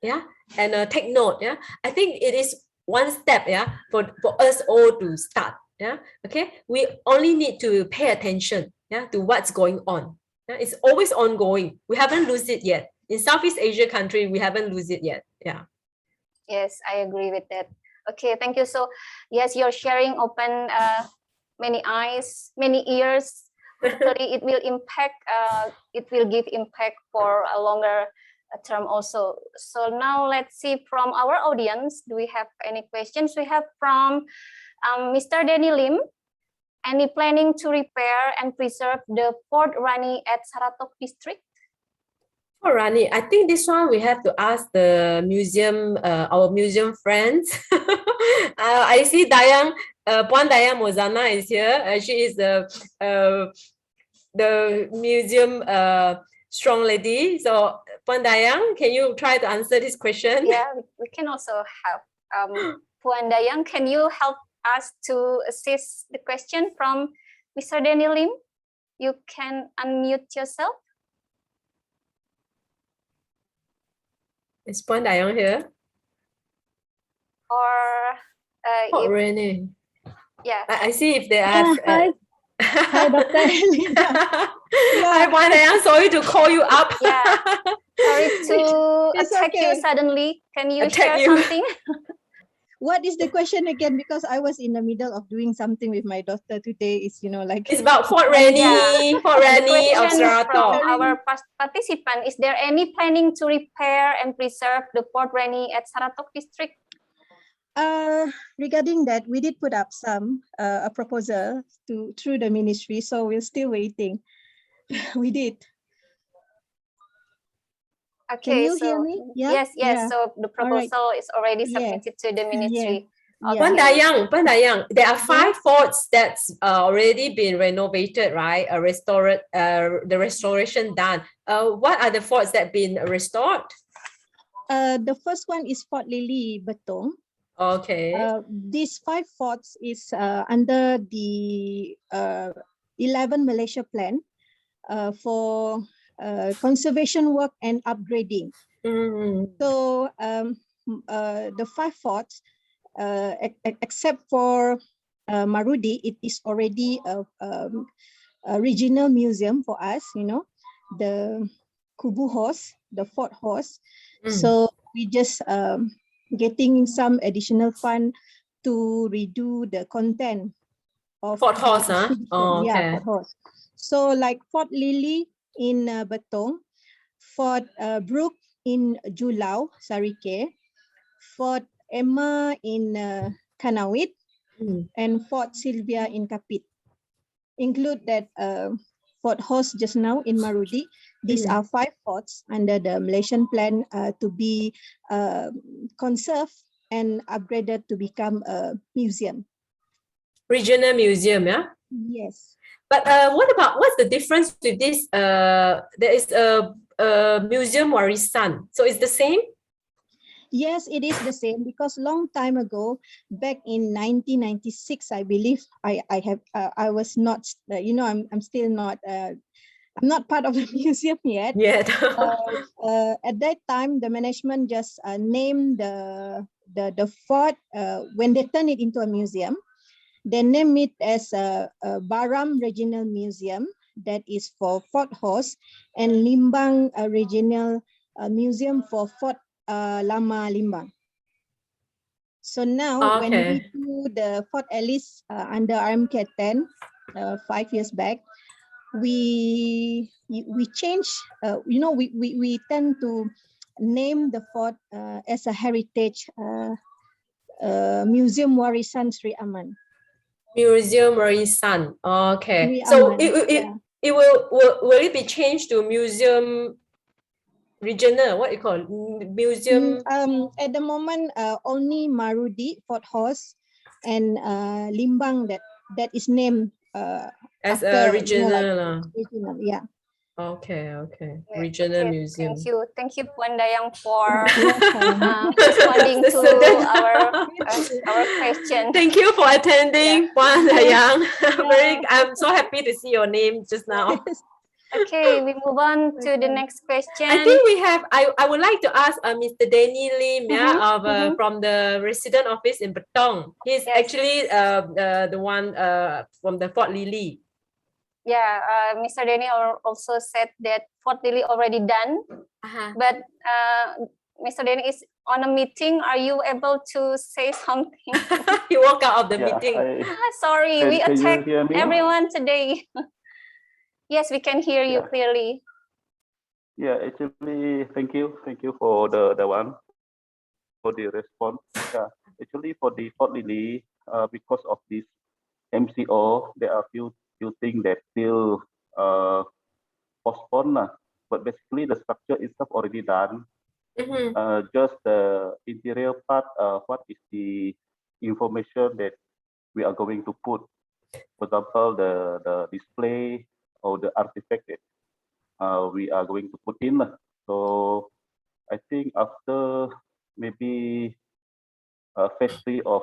yeah, and take note. Yeah, I think it is one step, yeah, for us all to start. Yeah, okay. We only need to pay attention, yeah, to what's going on. Yeah? It's always ongoing. We haven't lose it yet. In Southeast Asia country, we haven't lose it yet. Yeah. Yes, I agree with that. Okay, thank you. So yes, you're sharing open many eyes, many ears. Hopefully it will impact, it will give impact for a longer term also. So now let's see from our audience, do we have any questions? We have from Mr. Danny Lim. Any planning to repair and preserve the Fort Rani at Sarawak district? Oh, Rani, I think this one we have to ask the museum, our museum friends. I see Dayang, Puan Dayang Mozana is here. She is the museum strong lady. So Puan Dayang, can you try to answer this question? Yeah, we can also have Puan Dayang. Can you help us to assist the question from Mr. Danny Lim? You can unmute yourself. Is Puan Dayang here? Or Oh, Renee. Yeah. I see if they ask. Hi. Hi, Dr. Elena. Hi, Puan Dayang. Sorry to call you up. Yeah. Sorry to attack okay. you suddenly. Can you Attack share you. something? What is the question again? Because I was in the middle of doing something with my daughter today. It's, you know, like... It's about Fort Rani, Yeah. Fort Rani of Question from Sarawak. our participant, is there any planning to repair and preserve the Fort Rani at Sarawak district? Regarding that, we did put up some a proposal through the ministry, so we're still waiting. We did. Okay, Can you so hear me? Yeah? Yes, yes. Yeah. So the proposal is already submitted to the ministry. Yeah. Puan Dayang, there are 5 Yes. forts that's already been renovated, right? The restoration done. What are the forts that been restored? The first one is Fort Lily, Betong. Okay. These 5 forts is under the 11 Malaysia plan for conservation work and upgrading. So the 5 forts, except for Marudi, it is already a regional museum for us, you know, the Kubu horse, the fort horse. So we just getting some additional fund to redo the content of Fort horse, huh? exhibition. Oh, okay. Yeah, Fort horse. So like Fort Lily in Betong, Fort Brook in Julau, Sarike, Fort Emma in Kanawit, and Fort Sylvia in Kapit. Include that Fort Host just now in Marudi. These are 5 forts under the Malaysian plan to be conserved and upgraded to become a museum. Regional museum, yeah? Yes. But what's the difference with this? There is a museum warisan. So it's the same? Yes, it is the same because long time ago, back in 1996, I believe I was not, I'm still not, I'm not part of the museum yet. At that time, the management just named the fort, when they turn it into a museum, they name it as a Baram Regional Museum, that is for Fort Host, and Limbang Regional Museum for Fort Lama Limbang. So now when we do the Fort Alice under RMK 10 5 years back, we change, we tend to name the fort as a heritage museum warisan Sri Aman. Museum warisan. Okay. Sri So Aman, it will it be changed to museum regional? What you call museum? At the moment, only Marudi, Fort Host, and Limbang that is named As after, a regional. regional, yeah. Okay. Regional museum. Thank you, Puan Dayang, for responding to our question. Thank you for attending, Puan Dayang. I'm so happy to see your name just now. Okay, we move on to the next question. I think we have, I would like to ask Mr. Danny Lim, from the resident office in Betong. He's actually the one from the Fort Lily. Yeah, Mr. Danny also said that Fort Lily already done, but Mr. Danny is on a meeting. Are you able to say something? He walked out of the meeting. Sorry, we attacked everyone today. Yes, we can hear you clearly. Yeah, actually, thank you for the one for the response. Yeah, actually for the Fort Lily, because of this MCO, there are few things that still postponed. But basically, the structure itself already done. Just the interior part. What is the information that we are going to put? For example, the display or the artifact that we are going to put in. So I think after maybe phase 3 of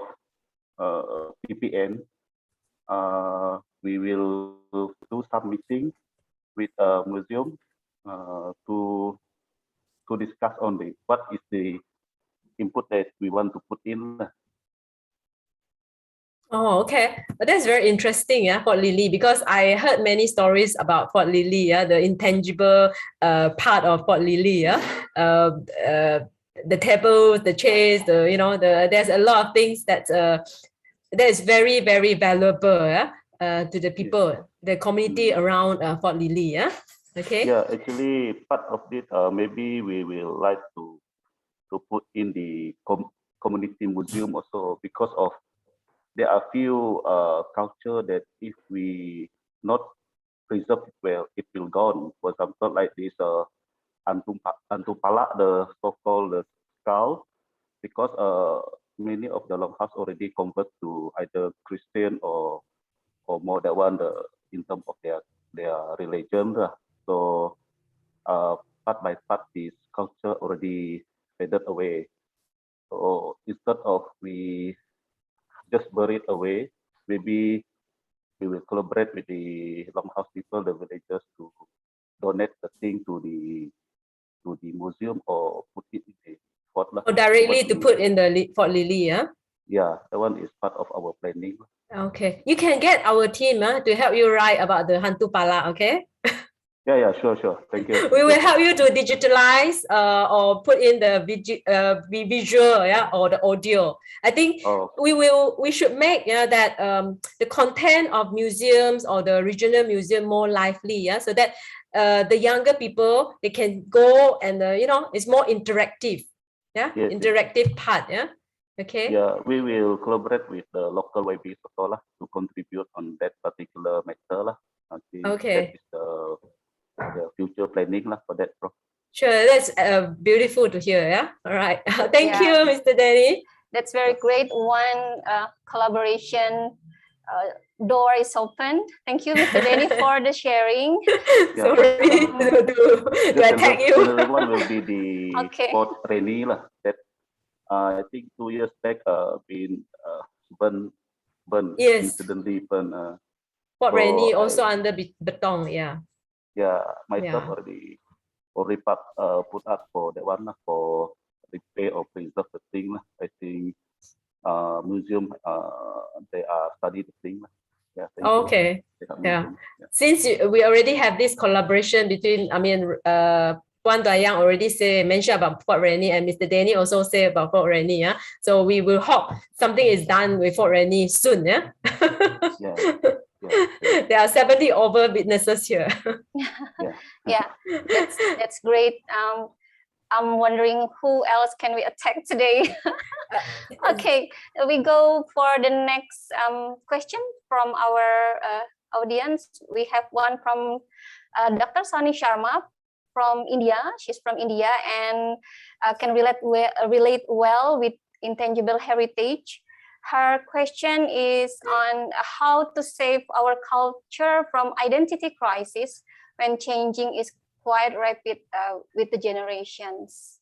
PPN, we will do some meeting with a museum to discuss on what is the input that we want to put in. Oh, okay. That's very interesting, Fort Lily, because I heard many stories about Fort Lily, the intangible part of Fort Lily, the tables, the chairs, there's a lot of things that is very, very valuable to the people, the community around Fort Lily, Okay. Yeah, actually, part of it, maybe we will like to put in the community museum also, because of there are few culture that if we not preserve it well, it will gone. For example, like this Antupala, the so-called skull, because many of the longhouse already convert to either Christian or more than one in terms of their religion. So part by part, this culture already faded away. So instead of we just bury it away, maybe we will collaborate with the longhouse people, the villagers, to donate the thing to the museum or put it in the fort. Or directly to put in the Fort Lily, Yeah, that one is part of our planning. Okay, you can get our team to help you write about the Hantu Pala, okay? Yeah, sure. Thank you. We will help you to digitalize or put in the visual, or the audio. I think we should make that the content of museums or the regional museum more lively, so that the younger people, they can go and, it's more interactive. Yeah, Yes, interactive part. Yeah. Okay. Yeah, we will collaborate with the local YBs also lah to contribute on that particular matter lah. I think Okay. that is the future planning lah for that, bro. Sure, that's beautiful to hear. Yeah. All right. Thank you, Mr. Danny. That's very great. One collaboration door is open. Thank you, Mr. Danny, for the sharing. Sorry to attack you. Another one will be the Port Reni lah. That I think 2 years back been burn incidentally burn. Port Reni also under Betong. Yeah. Yeah, myself already put up for that one for repair or preserve the thing. I think museum they are study the thing. Yeah. Okay. Yeah. Since we already have this collaboration between, Puan Dayang already mentioned about Fort Reni, and Mr. Danny also say about Fort Reni. Yeah. So we will hope something is done with Fort Reni soon. Yeah. There are 70 over witnesses here. That's great. I'm wondering who else can we attack today. Okay, we go for the next question from our audience. We have one from Dr. Sani Sharma from India. She's from India and can relate well with intangible heritage. Her question is on how to save our culture from identity crisis when changing is quite rapid with the generations.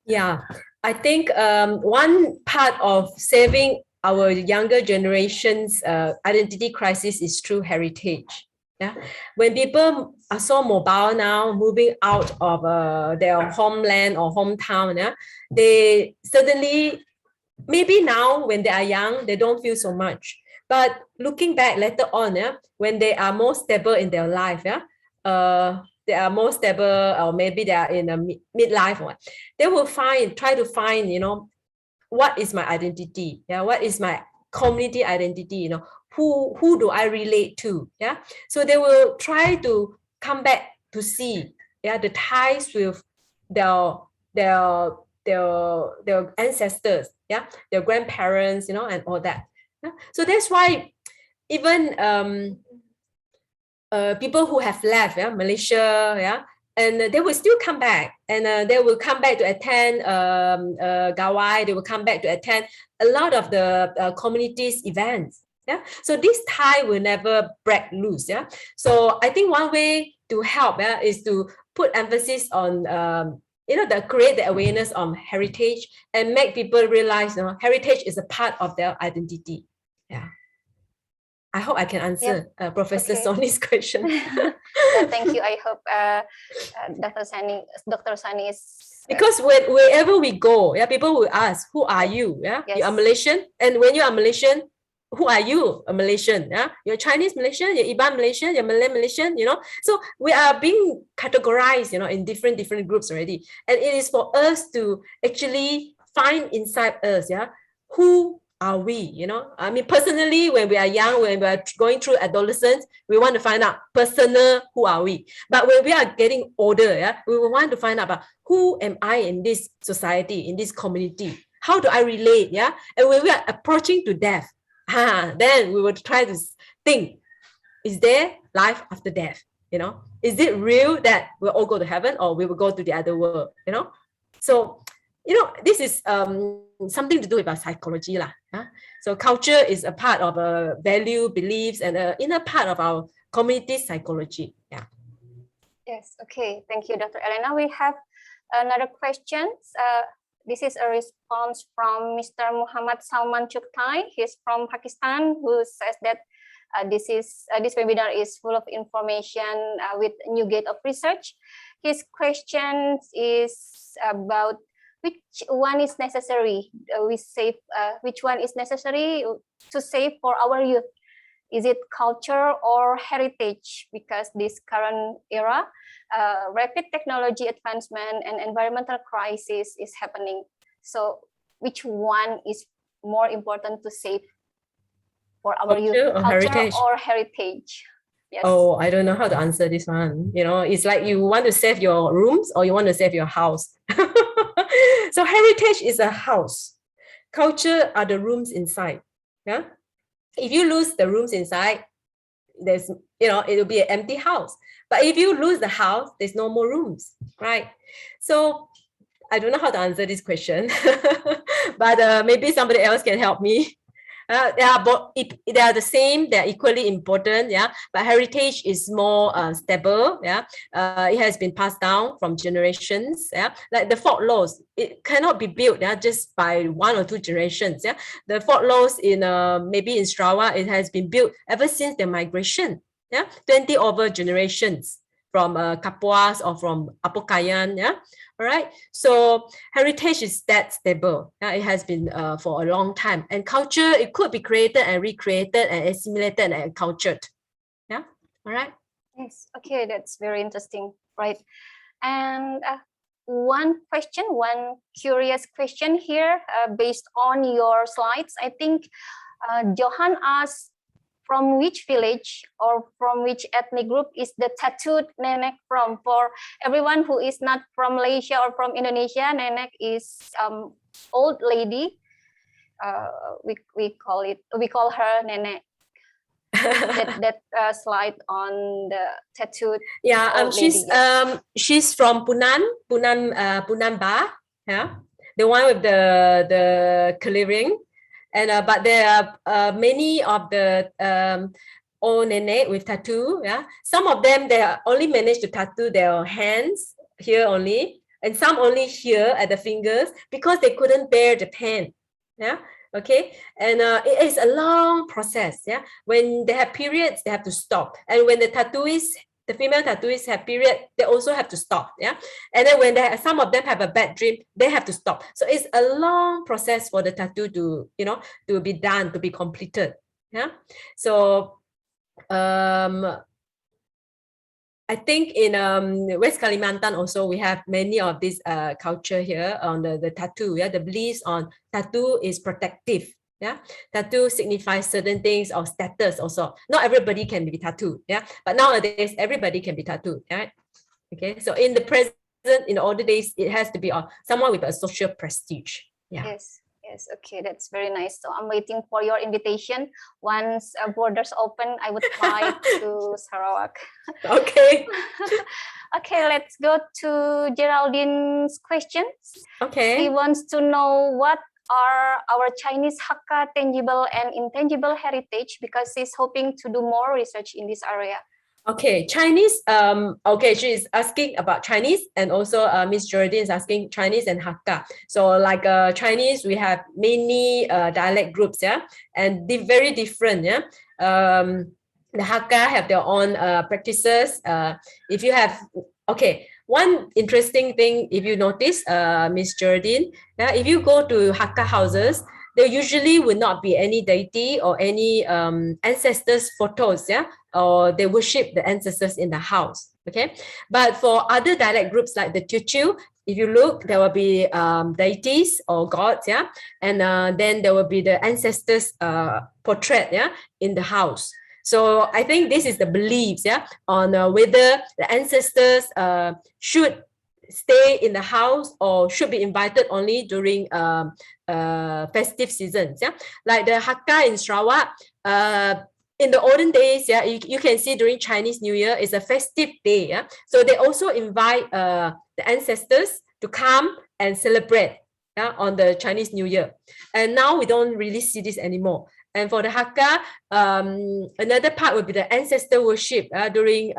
Yeah, I think one part of saving our younger generation's identity crisis is through heritage. Yeah, when people are so mobile now, moving out of their homeland or hometown, yeah, they suddenly, maybe now when they are young, they don't feel so much. But looking back later on, yeah, when they are more stable in their life, yeah, they are more stable, or maybe they are in a midlife, or they will try to find, what is my identity? Yeah, what is my community identity? Who do I relate to? Yeah, so they will try to come back to see, yeah, the ties with their ancestors, yeah, their grandparents, and all that. Yeah? So that's why even people who have left, yeah, Malaysia, yeah, and they will still come back, and they will come back to attend Gawai. They will come back to attend a lot of the communities events. Yeah, so this tie will never break loose. Yeah, so I think one way to help, yeah, is to put emphasis on create the awareness on heritage and make people realize, heritage is a part of their identity. Yeah. I hope I can answer Professor Soni's question. Thank you. I hope Dr. Sani is... Because wherever we go, yeah, people will ask, who are you? Yeah, you are Malaysian. And when you are Malaysian, who are you? A Malaysian? Yeah, you're Chinese Malaysian, you're Iban Malaysian, you're Malay Malaysian, So we are being categorized, in different groups already. And it is for us to actually find inside us, yeah, who are we? Personally, when we are young, when we are going through adolescence, we want to find out personal, who are we? But when we are getting older, yeah, we will want to find out about who am I in this society, in this community? How do I relate? Yeah, and when we are approaching to death, then we will try to think: is there life after death? Is it real that we'll all go to heaven, or we will go to the other world? So this is something to do with our psychology lah. So culture is a part of value, beliefs, and inner part of our community psychology. Yeah. Yes. Okay. Thank you, Dr. Elena. We have another question. This is a response from Mr. Muhammad Salman Chuktai. He's from Pakistan, who says that this webinar is full of information with new gate of research. His question is about which one is necessary. Which one is necessary to save for our youth? Is it culture or heritage? Because this current era, rapid technology advancement and environmental crisis is happening. So which one is more important to save for our youth, culture or heritage? Yes. Oh, I don't know how to answer this one. You know, it's like you want to save your rooms or you want to save your house. So heritage is a house. Culture are the rooms inside. Yeah. If you lose the rooms inside, there's, you know, it will be an empty house. But if you lose the house, there's no more rooms, right? So I don't know how to answer this question, but maybe somebody else can help me. They are both, they are the same, they're equally important, yeah, but heritage is more stable, yeah. It has been passed down from generations, yeah, like the fort laws, it cannot be built, yeah, just by 1 or 2 generations, yeah. The fort laws in maybe in Sarawak, it has been built ever since the migration, yeah, 20 over generations from Kapuas or from Apokayan, yeah. All right, so heritage is that stable. It has been for a long time. And culture, it could be created and recreated and assimilated and cultured. Yeah, all right. Yes, okay, that's very interesting, right? And one curious question here, based on your slides. I think Johan asked, from which village or from which ethnic group is the tattooed nenek from? For everyone who is not from Malaysia or from Indonesia, nenek is old lady. We call her nenek. that slide on the tattooed. Yeah, lady, yes. she's from Punanba, yeah, the one with the clearing. And but there are many of the old nenek with tattoo. Yeah, some of them they only managed to tattoo their hands here only, and some only here at the fingers because they couldn't bear the pain. Yeah, okay, and it is a long process. Yeah, when they have periods, they have to stop, and when the female tattooists have period, they also have to stop. Yeah, and then when some of them have a bad dream, they have to stop. So it's a long process for the tattoo to, you know, to be done, to be completed. Yeah, so I think in West Kalimantan also we have many of this culture here on the tattoo. Yeah, the beliefs on tattoo is protective. Yeah, tattoo signifies certain things of status also. Not everybody can be tattooed. Yeah, but nowadays everybody can be tattooed. Right? Okay, so in the present, in the older days, it has to be someone with a social prestige. Yeah. Yes, okay, that's very nice. So I'm waiting for your invitation. Once borders open, I would fly to Sarawak. Okay. Okay, let's go to Geraldine's questions. Okay. He wants to know what are our Chinese Hakka tangible and intangible heritage, because she's hoping to do more research in this area. Okay, Chinese, okay, she is asking about Chinese, and also Miss Geraldine is asking Chinese and Hakka. So like Chinese, we have many dialect groups, yeah, and they're very different, yeah. The Hakka have their own practices. If you have, okay, one interesting thing, if you notice, Miss Geraldine, yeah, if you go to Hakka houses, there usually will not be any deity or any ancestors photos, yeah, or they worship the ancestors in the house, okay? But for other dialect groups like the Teochew, if you look, there will be deities or gods, yeah, and then there will be the ancestors portrait, yeah, in the house. So I think this is the beliefs, yeah, on whether the ancestors should stay in the house or should be invited only during festive seasons. Yeah, like the Hakka in Sarawak. In the olden days, yeah, you can see during Chinese New Year is a festive day. Yeah, so they also invite the ancestors to come and celebrate, yeah, on the Chinese New Year. And now we don't really see this anymore. And for the Hakka, another part would be the ancestor worship during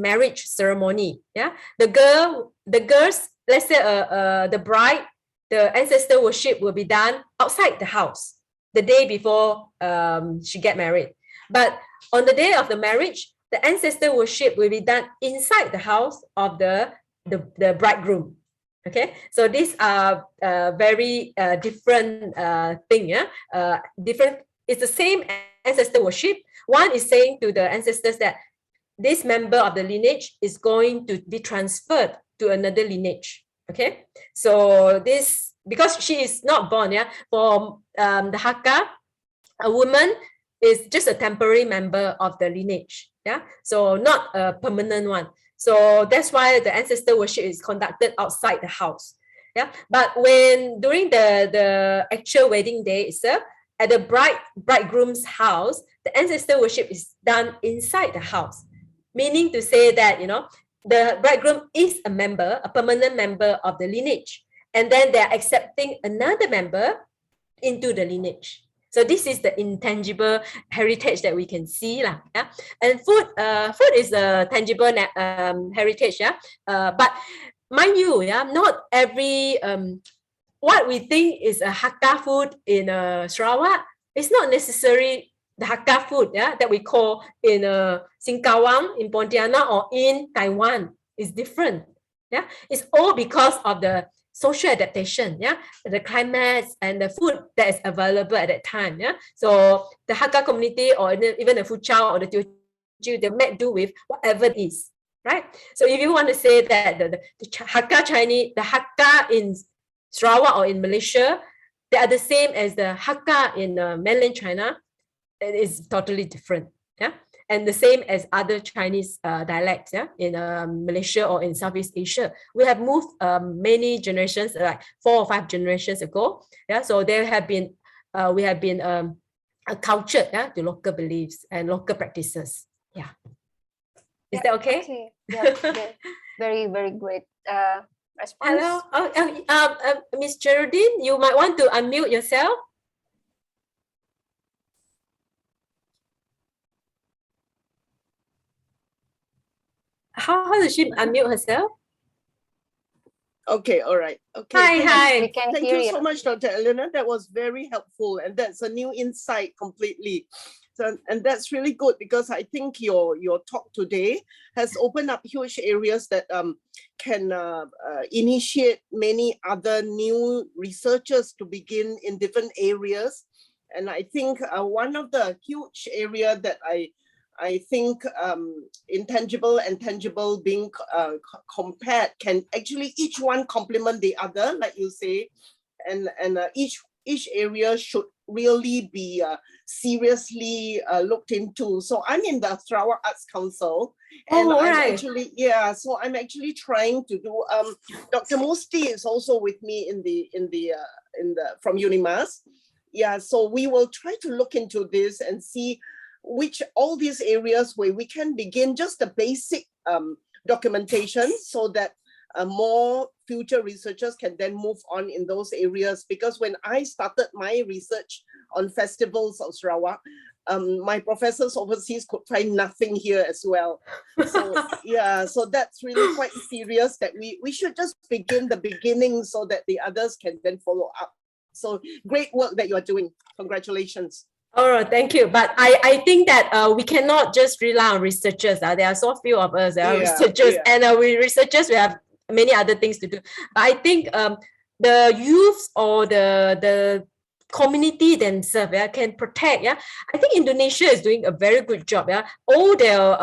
marriage ceremony. Yeah, the girls, let's say the bride, the ancestor worship will be done outside the house the day before she get married. But on the day of the marriage, the ancestor worship will be done inside the house of the bridegroom. Okay, so these are very different thing. Yeah, different. It's the same ancestor worship. One is saying to the ancestors that this member of the lineage is going to be transferred to another lineage. Okay, so this, because she is not born, yeah, for the Hakka, a woman is just a temporary member of the lineage. Yeah, so not a permanent one. So that's why the ancestor worship is conducted outside the house. Yeah, but when during the actual wedding day itself, at the bridegroom's house, the ancestor worship is done inside the house, meaning to say that, you know, the bridegroom is a member, a permanent member of the lineage, and then they're accepting another member into the lineage. So this is the intangible heritage that we can see lah. Yeah, and food is a tangible heritage. Yeah, but mind you, yeah, not every what we think is a Hakka food in Sarawak is not necessarily the Hakka food, yeah, that we call in Singkawang, in Pontianak, or in Taiwan. Is different. Yeah, it's all because of the social adaptation, yeah, the climates and the food that is available at that time. Yeah, so the Hakka community or even the Fuchao or the Teochew, they make do with whatever it is, right? So if you want to say that the Hakka Chinese, the Hakka in Sarawak or in Malaysia, they are the same as the Hakka in mainland China, it is totally different. Yeah, and the same as other Chinese dialects, yeah, in Malaysia or in Southeast Asia. We have moved many generations, like 4 or 5 generations ago. Yeah, so there have been we have been cultured, yeah, to local beliefs and local practices. Yeah, is that okay? Okay. Yeah, very, very great response. Hello, Miss Geraldine, you might want to unmute yourself. How does she unmute herself? Okay, all right. Okay. Hi. We can Thank hear you so much, Dr. Elena. That was very helpful, and that's a new insight completely. So, and that's really good because I think your talk today has opened up huge areas that can initiate many other new researchers to begin in different areas. And I think one of the huge area that I think intangible and tangible being compared can actually each one complement the other, like you say, and each area should really be seriously looked into. So I'm in the Sarawak Arts Council, and I'm actually trying to do. Dr. Musti is also with me in the from UNIMAS. Yeah, so we will try to look into this and see which all these areas where we can begin just the basic documentation so that more future researchers can then move on in those areas. Because when I started my research on festivals of Sarawak, my professors overseas could find nothing here as well. So yeah, so that's really quite serious that we should just begin the beginning so that the others can then follow up. So great work that you are doing. Congratulations. All right, thank you. But I think that we cannot just rely on researchers. There are so few of us. There are researchers, and we researchers, we have many other things to do. But I think the youths or the community themselves, can protect. Yeah, I think Indonesia is doing a very good job. Yeah, all their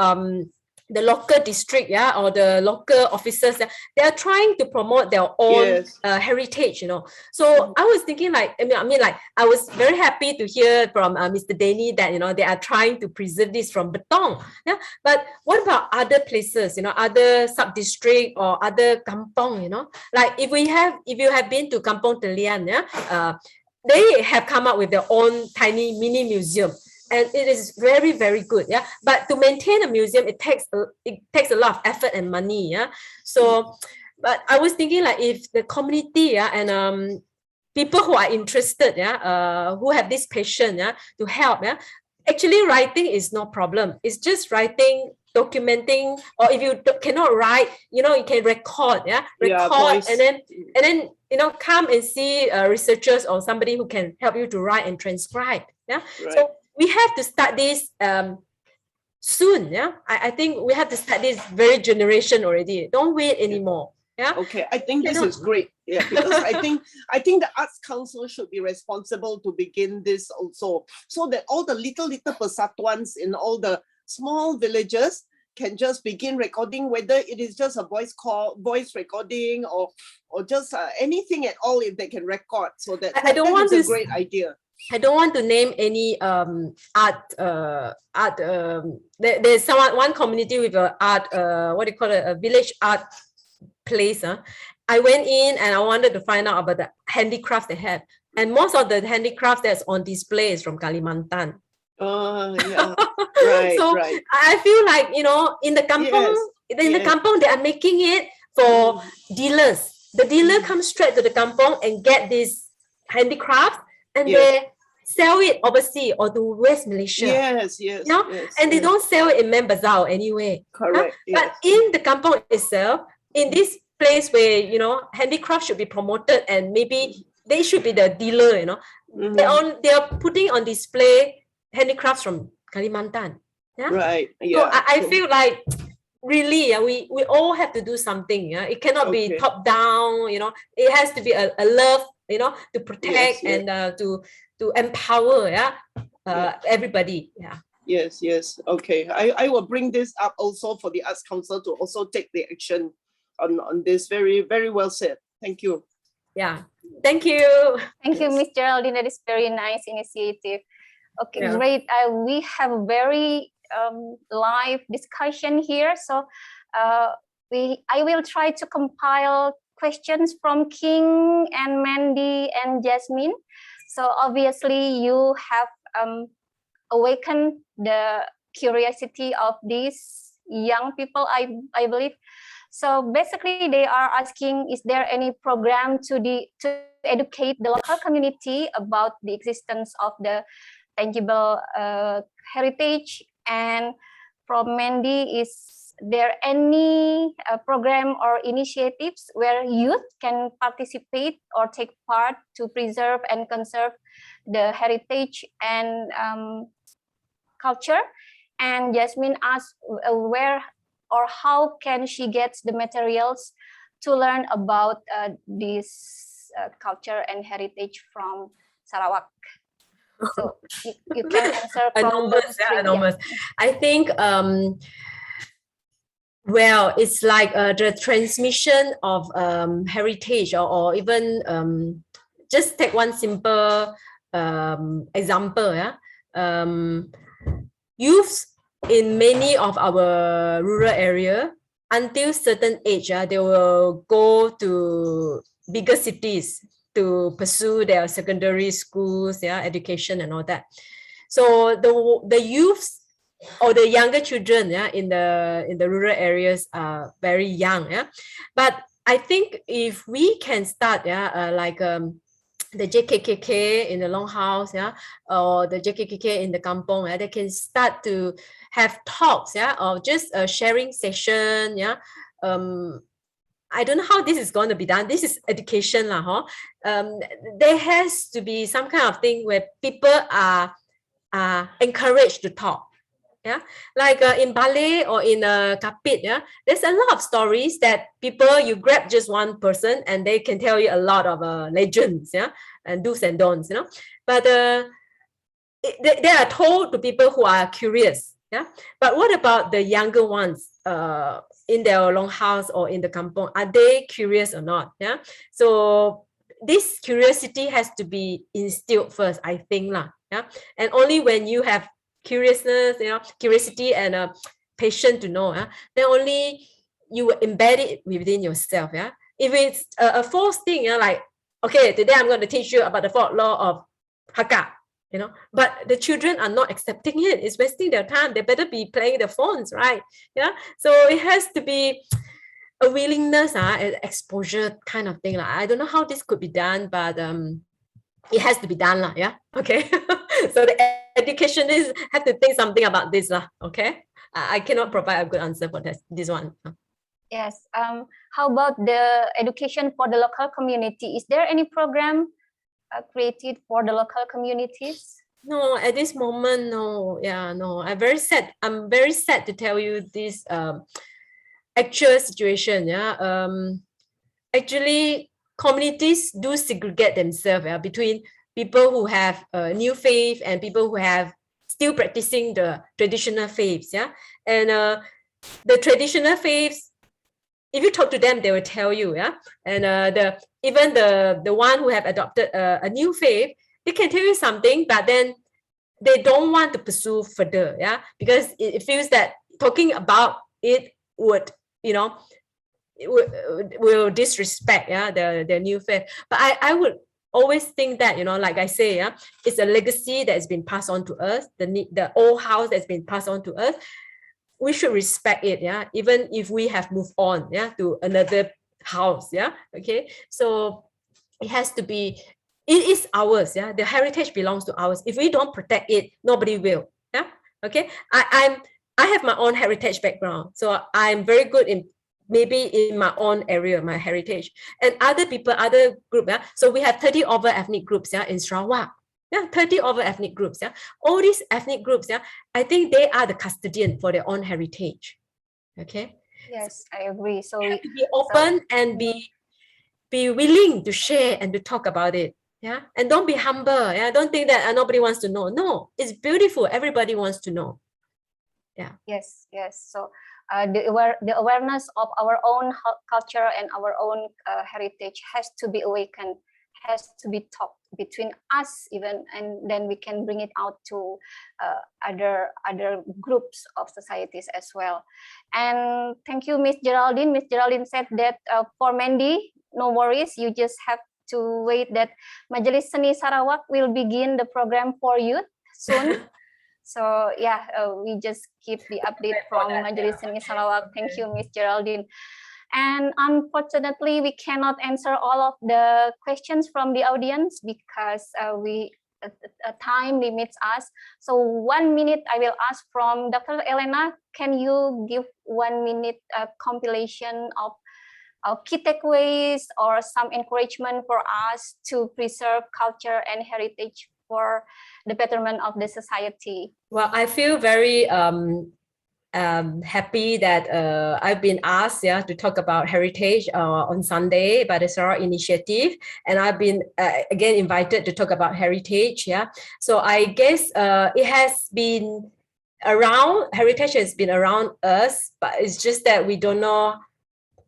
the local district, or the local officers, they are trying to promote their own heritage, you know. So I was thinking, like, I mean, like, I was very happy to hear from Mr. Danny that, you know, they are trying to preserve this from Betong. Yeah, but what about other places, you know, other sub-district or other kampong, you know, like if you have been to Kampong Telian, they have come up with their own tiny mini museum. And it is very, very good. Yeah, but to maintain a museum, it takes a lot of effort and money. Yeah, so, but I was thinking, like, if the community, and people who are interested, who have this passion, to help, actually writing is no problem. It's just writing, documenting, or if you cannot write, you know, you can record, and then you know, come and see researchers or somebody who can help you to write and transcribe. Yeah, so we have to start this soon. Yeah, I think we have to start this very generation already. Don't wait anymore. Yeah. Okay, I think this is great. Yeah, because I think the Arts Council should be responsible to begin this also, so that all the little persatuans in all the small villages can just begin recording, whether it is just a voice recording or just anything at all, if they can record. So that I don't want is to a great idea. I don't want to name any there's one community with a art what do you call it, a village art place. I went in and I wanted to find out about the handicrafts they have, and most of the handicrafts that's on display is from Kalimantan. Yeah. Right, so right. I feel like, you know, in the kampong, the kampong, they are making it for dealers. The dealer comes straight to the kampong and get these handicrafts, and they sell it overseas or to West Malaysia. Yes, you know? And they don't sell it in Man Bazaar anyway. Correct. But in the kampong itself, in this place where, you know, handicraft should be promoted, and maybe they should be the dealer, you know, they are putting on display handicrafts from Kalimantan. Yeah. Right. So I feel like really, we all have to do something. Yeah, it cannot be top down. You know, it has to be a love. You know, to protect and to empower. Everybody. Yeah. Yes. Okay. I will bring this up also for the Arts Council to also take the action on this. Very, very well said. Thank you. Yeah. Thank you. Thank you, Ms. Geraldine. That is very nice initiative. Okay, great. We have a very live discussion here. So I will try to compile questions from King and Mandy and Jasmine. So obviously you have awakened the curiosity of these young people, I believe. So basically they are asking, is there any program to educate the local community about the existence of the tangible heritage? And from Mandy, is there any program or initiatives where youth can participate or take part to preserve and conserve the heritage and culture? And Jasmine asked where or how can she get the materials to learn about this culture and heritage from Sarawak? So you can answer from enormous. I think well, it's like the transmission of heritage, or even just take one simple example. Youths in many of our rural area, until certain age, they will go to bigger cities to pursue their secondary schools, education and all that. So the youths or the younger children, in the rural areas are very young, But I think if we can start, like the JKKK in the longhouse, or the JKKK in the kampong, they can start to have talks, or just a sharing session, I don't know how this is going to be done. This is education, there has to be some kind of thing where people are encouraged to talk. Like in ballet or in Kapit, there's a lot of stories that people, you grab just one person and they can tell you a lot of legends, and do's and don'ts, But they are told to people who are curious, But what about the younger ones in their longhouse or in the kampong? Are they curious or not? So this curiosity has to be instilled first, I think, And only when you have curiousness, curiosity and patience to know, then only you will embed it within yourself. If it's a false thing, like, okay, today I'm going to teach you about the folklore of Hakka, but the children are not accepting it. It's wasting their time. They better be playing their phones, right? So it has to be a willingness, exposure kind of thing. I don't know how this could be done, but it has to be done, okay. So the educationists have to think something about this, okay. I cannot provide a good answer for this one. Yes. How about the education for the local community? Is there any program created for the local communities? No, at this moment, no. No. I'm very sad to tell you this actual situation. Actually, communities do segregate themselves between people who have a new faith and people who have still practicing the traditional faiths. And the traditional faiths, if you talk to them, they will tell you. And even the one who have adopted a new faith, They can tell you something, but then they don't want to pursue further, yeah, because it feels that talking about it would, you know, it will disrespect, yeah, the new faith. But I would always think that, you know, like I say, yeah, it's a legacy that has been passed on to us, the old house that's been passed on to us. We should respect it, yeah, even if we have moved on, yeah, to another house, yeah, okay. So it has to be, it is ours, yeah. The heritage belongs to ours. If we don't protect it, nobody will, yeah, okay. I have my own heritage background, so I'm very good in maybe in my own area, my heritage, and other people, other group, yeah. So we have 30 over ethnic groups, yeah, in Sarawak. Yeah, 30 over ethnic groups. Yeah, all these ethnic groups. Yeah, I think they are the custodian for their own heritage. Okay. Yes, I agree. So we have to be open and be willing to share and to talk about it. Yeah, and don't be humble. Yeah, don't think that nobody wants to know. No, it's beautiful. Everybody wants to know. Yeah. Yes, yes. So the awareness of our own culture and our own heritage has to be awakened, has to be taught between us even, and then we can bring it out to other groups of societies as well. And thank you, Miss Geraldine. Miss Geraldine said that for Mandy, no worries, you just have to wait that Majelis Seni Sarawak will begin the program for youth soon. So yeah, we just keep the update from Majelis Seni Sarawak. Thank you, Miss Geraldine. And unfortunately, we cannot answer all of the questions from the audience because time limits us. So 1 minute, I will ask from Dr. Elena, can you give 1 minute compilation of key takeaways or some encouragement for us to preserve culture and heritage for the betterment of the society? Well, I feel very happy that I've been asked, yeah, to talk about heritage on Sunday by the Sarawak Initiative, and I've been again invited to talk about heritage. Yeah, so I guess it has been around. Heritage has been around us, but it's just that we don't know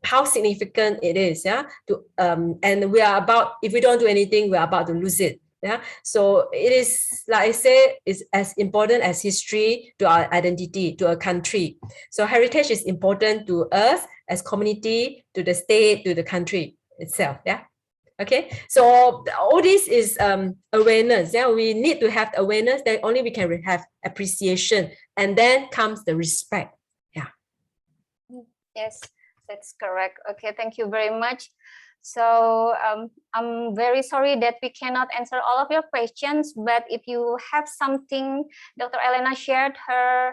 how significant it is. Yeah, to and we are about, if we don't do anything, we are about to lose it. Yeah, so it is, like I say, is as important as history to our identity, to a country. So heritage is important to us as community, to the state, to the country itself. Yeah. Okay. So all this is awareness. Yeah, we need to have awareness. Then only we can have appreciation, and then comes the respect. Yeah. Yes, that's correct. Okay, thank you very much. So I'm very sorry that we cannot answer all of your questions, but if you have something, Dr. Elena shared her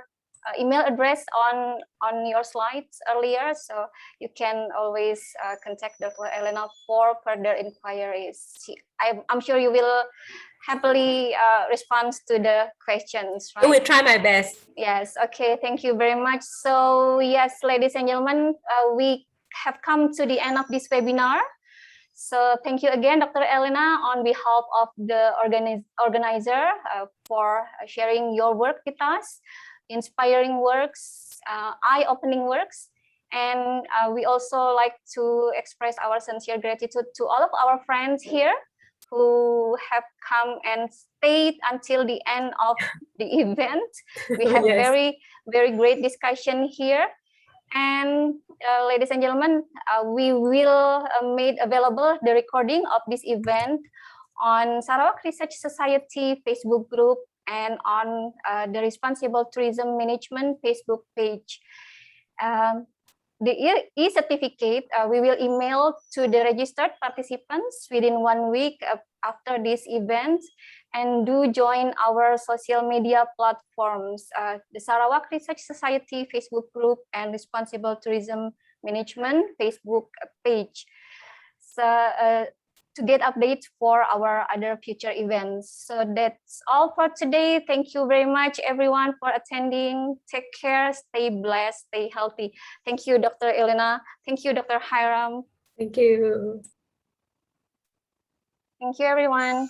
email address on your slides earlier, so you can always contact Dr. Elena for further inquiries. I'm sure you will happily respond to the questions, right? I will try my best. Yes, okay, thank you very much. So yes, ladies and gentlemen, we have come to the end of this webinar. So thank you again, Dr. Elena, on behalf of the organizer for sharing your work with us, inspiring works, eye-opening works. And we also like to express our sincere gratitude to all of our friends here who have come and stayed until the end of the event. We have Yes. very great discussion here. And ladies and gentlemen, we will make available the recording of this event on Sarawak Research Society Facebook group and on the Responsible Tourism Management Facebook page. The e-certificate we will email to the registered participants within 1 week after this event, and do join our social media platforms, the Sarawak Research Society Facebook group and Responsible Tourism Management Facebook page. So to get updates for our other future events. So that's all for today. Thank you very much, everyone, for attending. Take care, stay blessed, stay healthy. Thank you, Dr. Elena. Thank you, Dr. Hiram. Thank you. Thank you, everyone.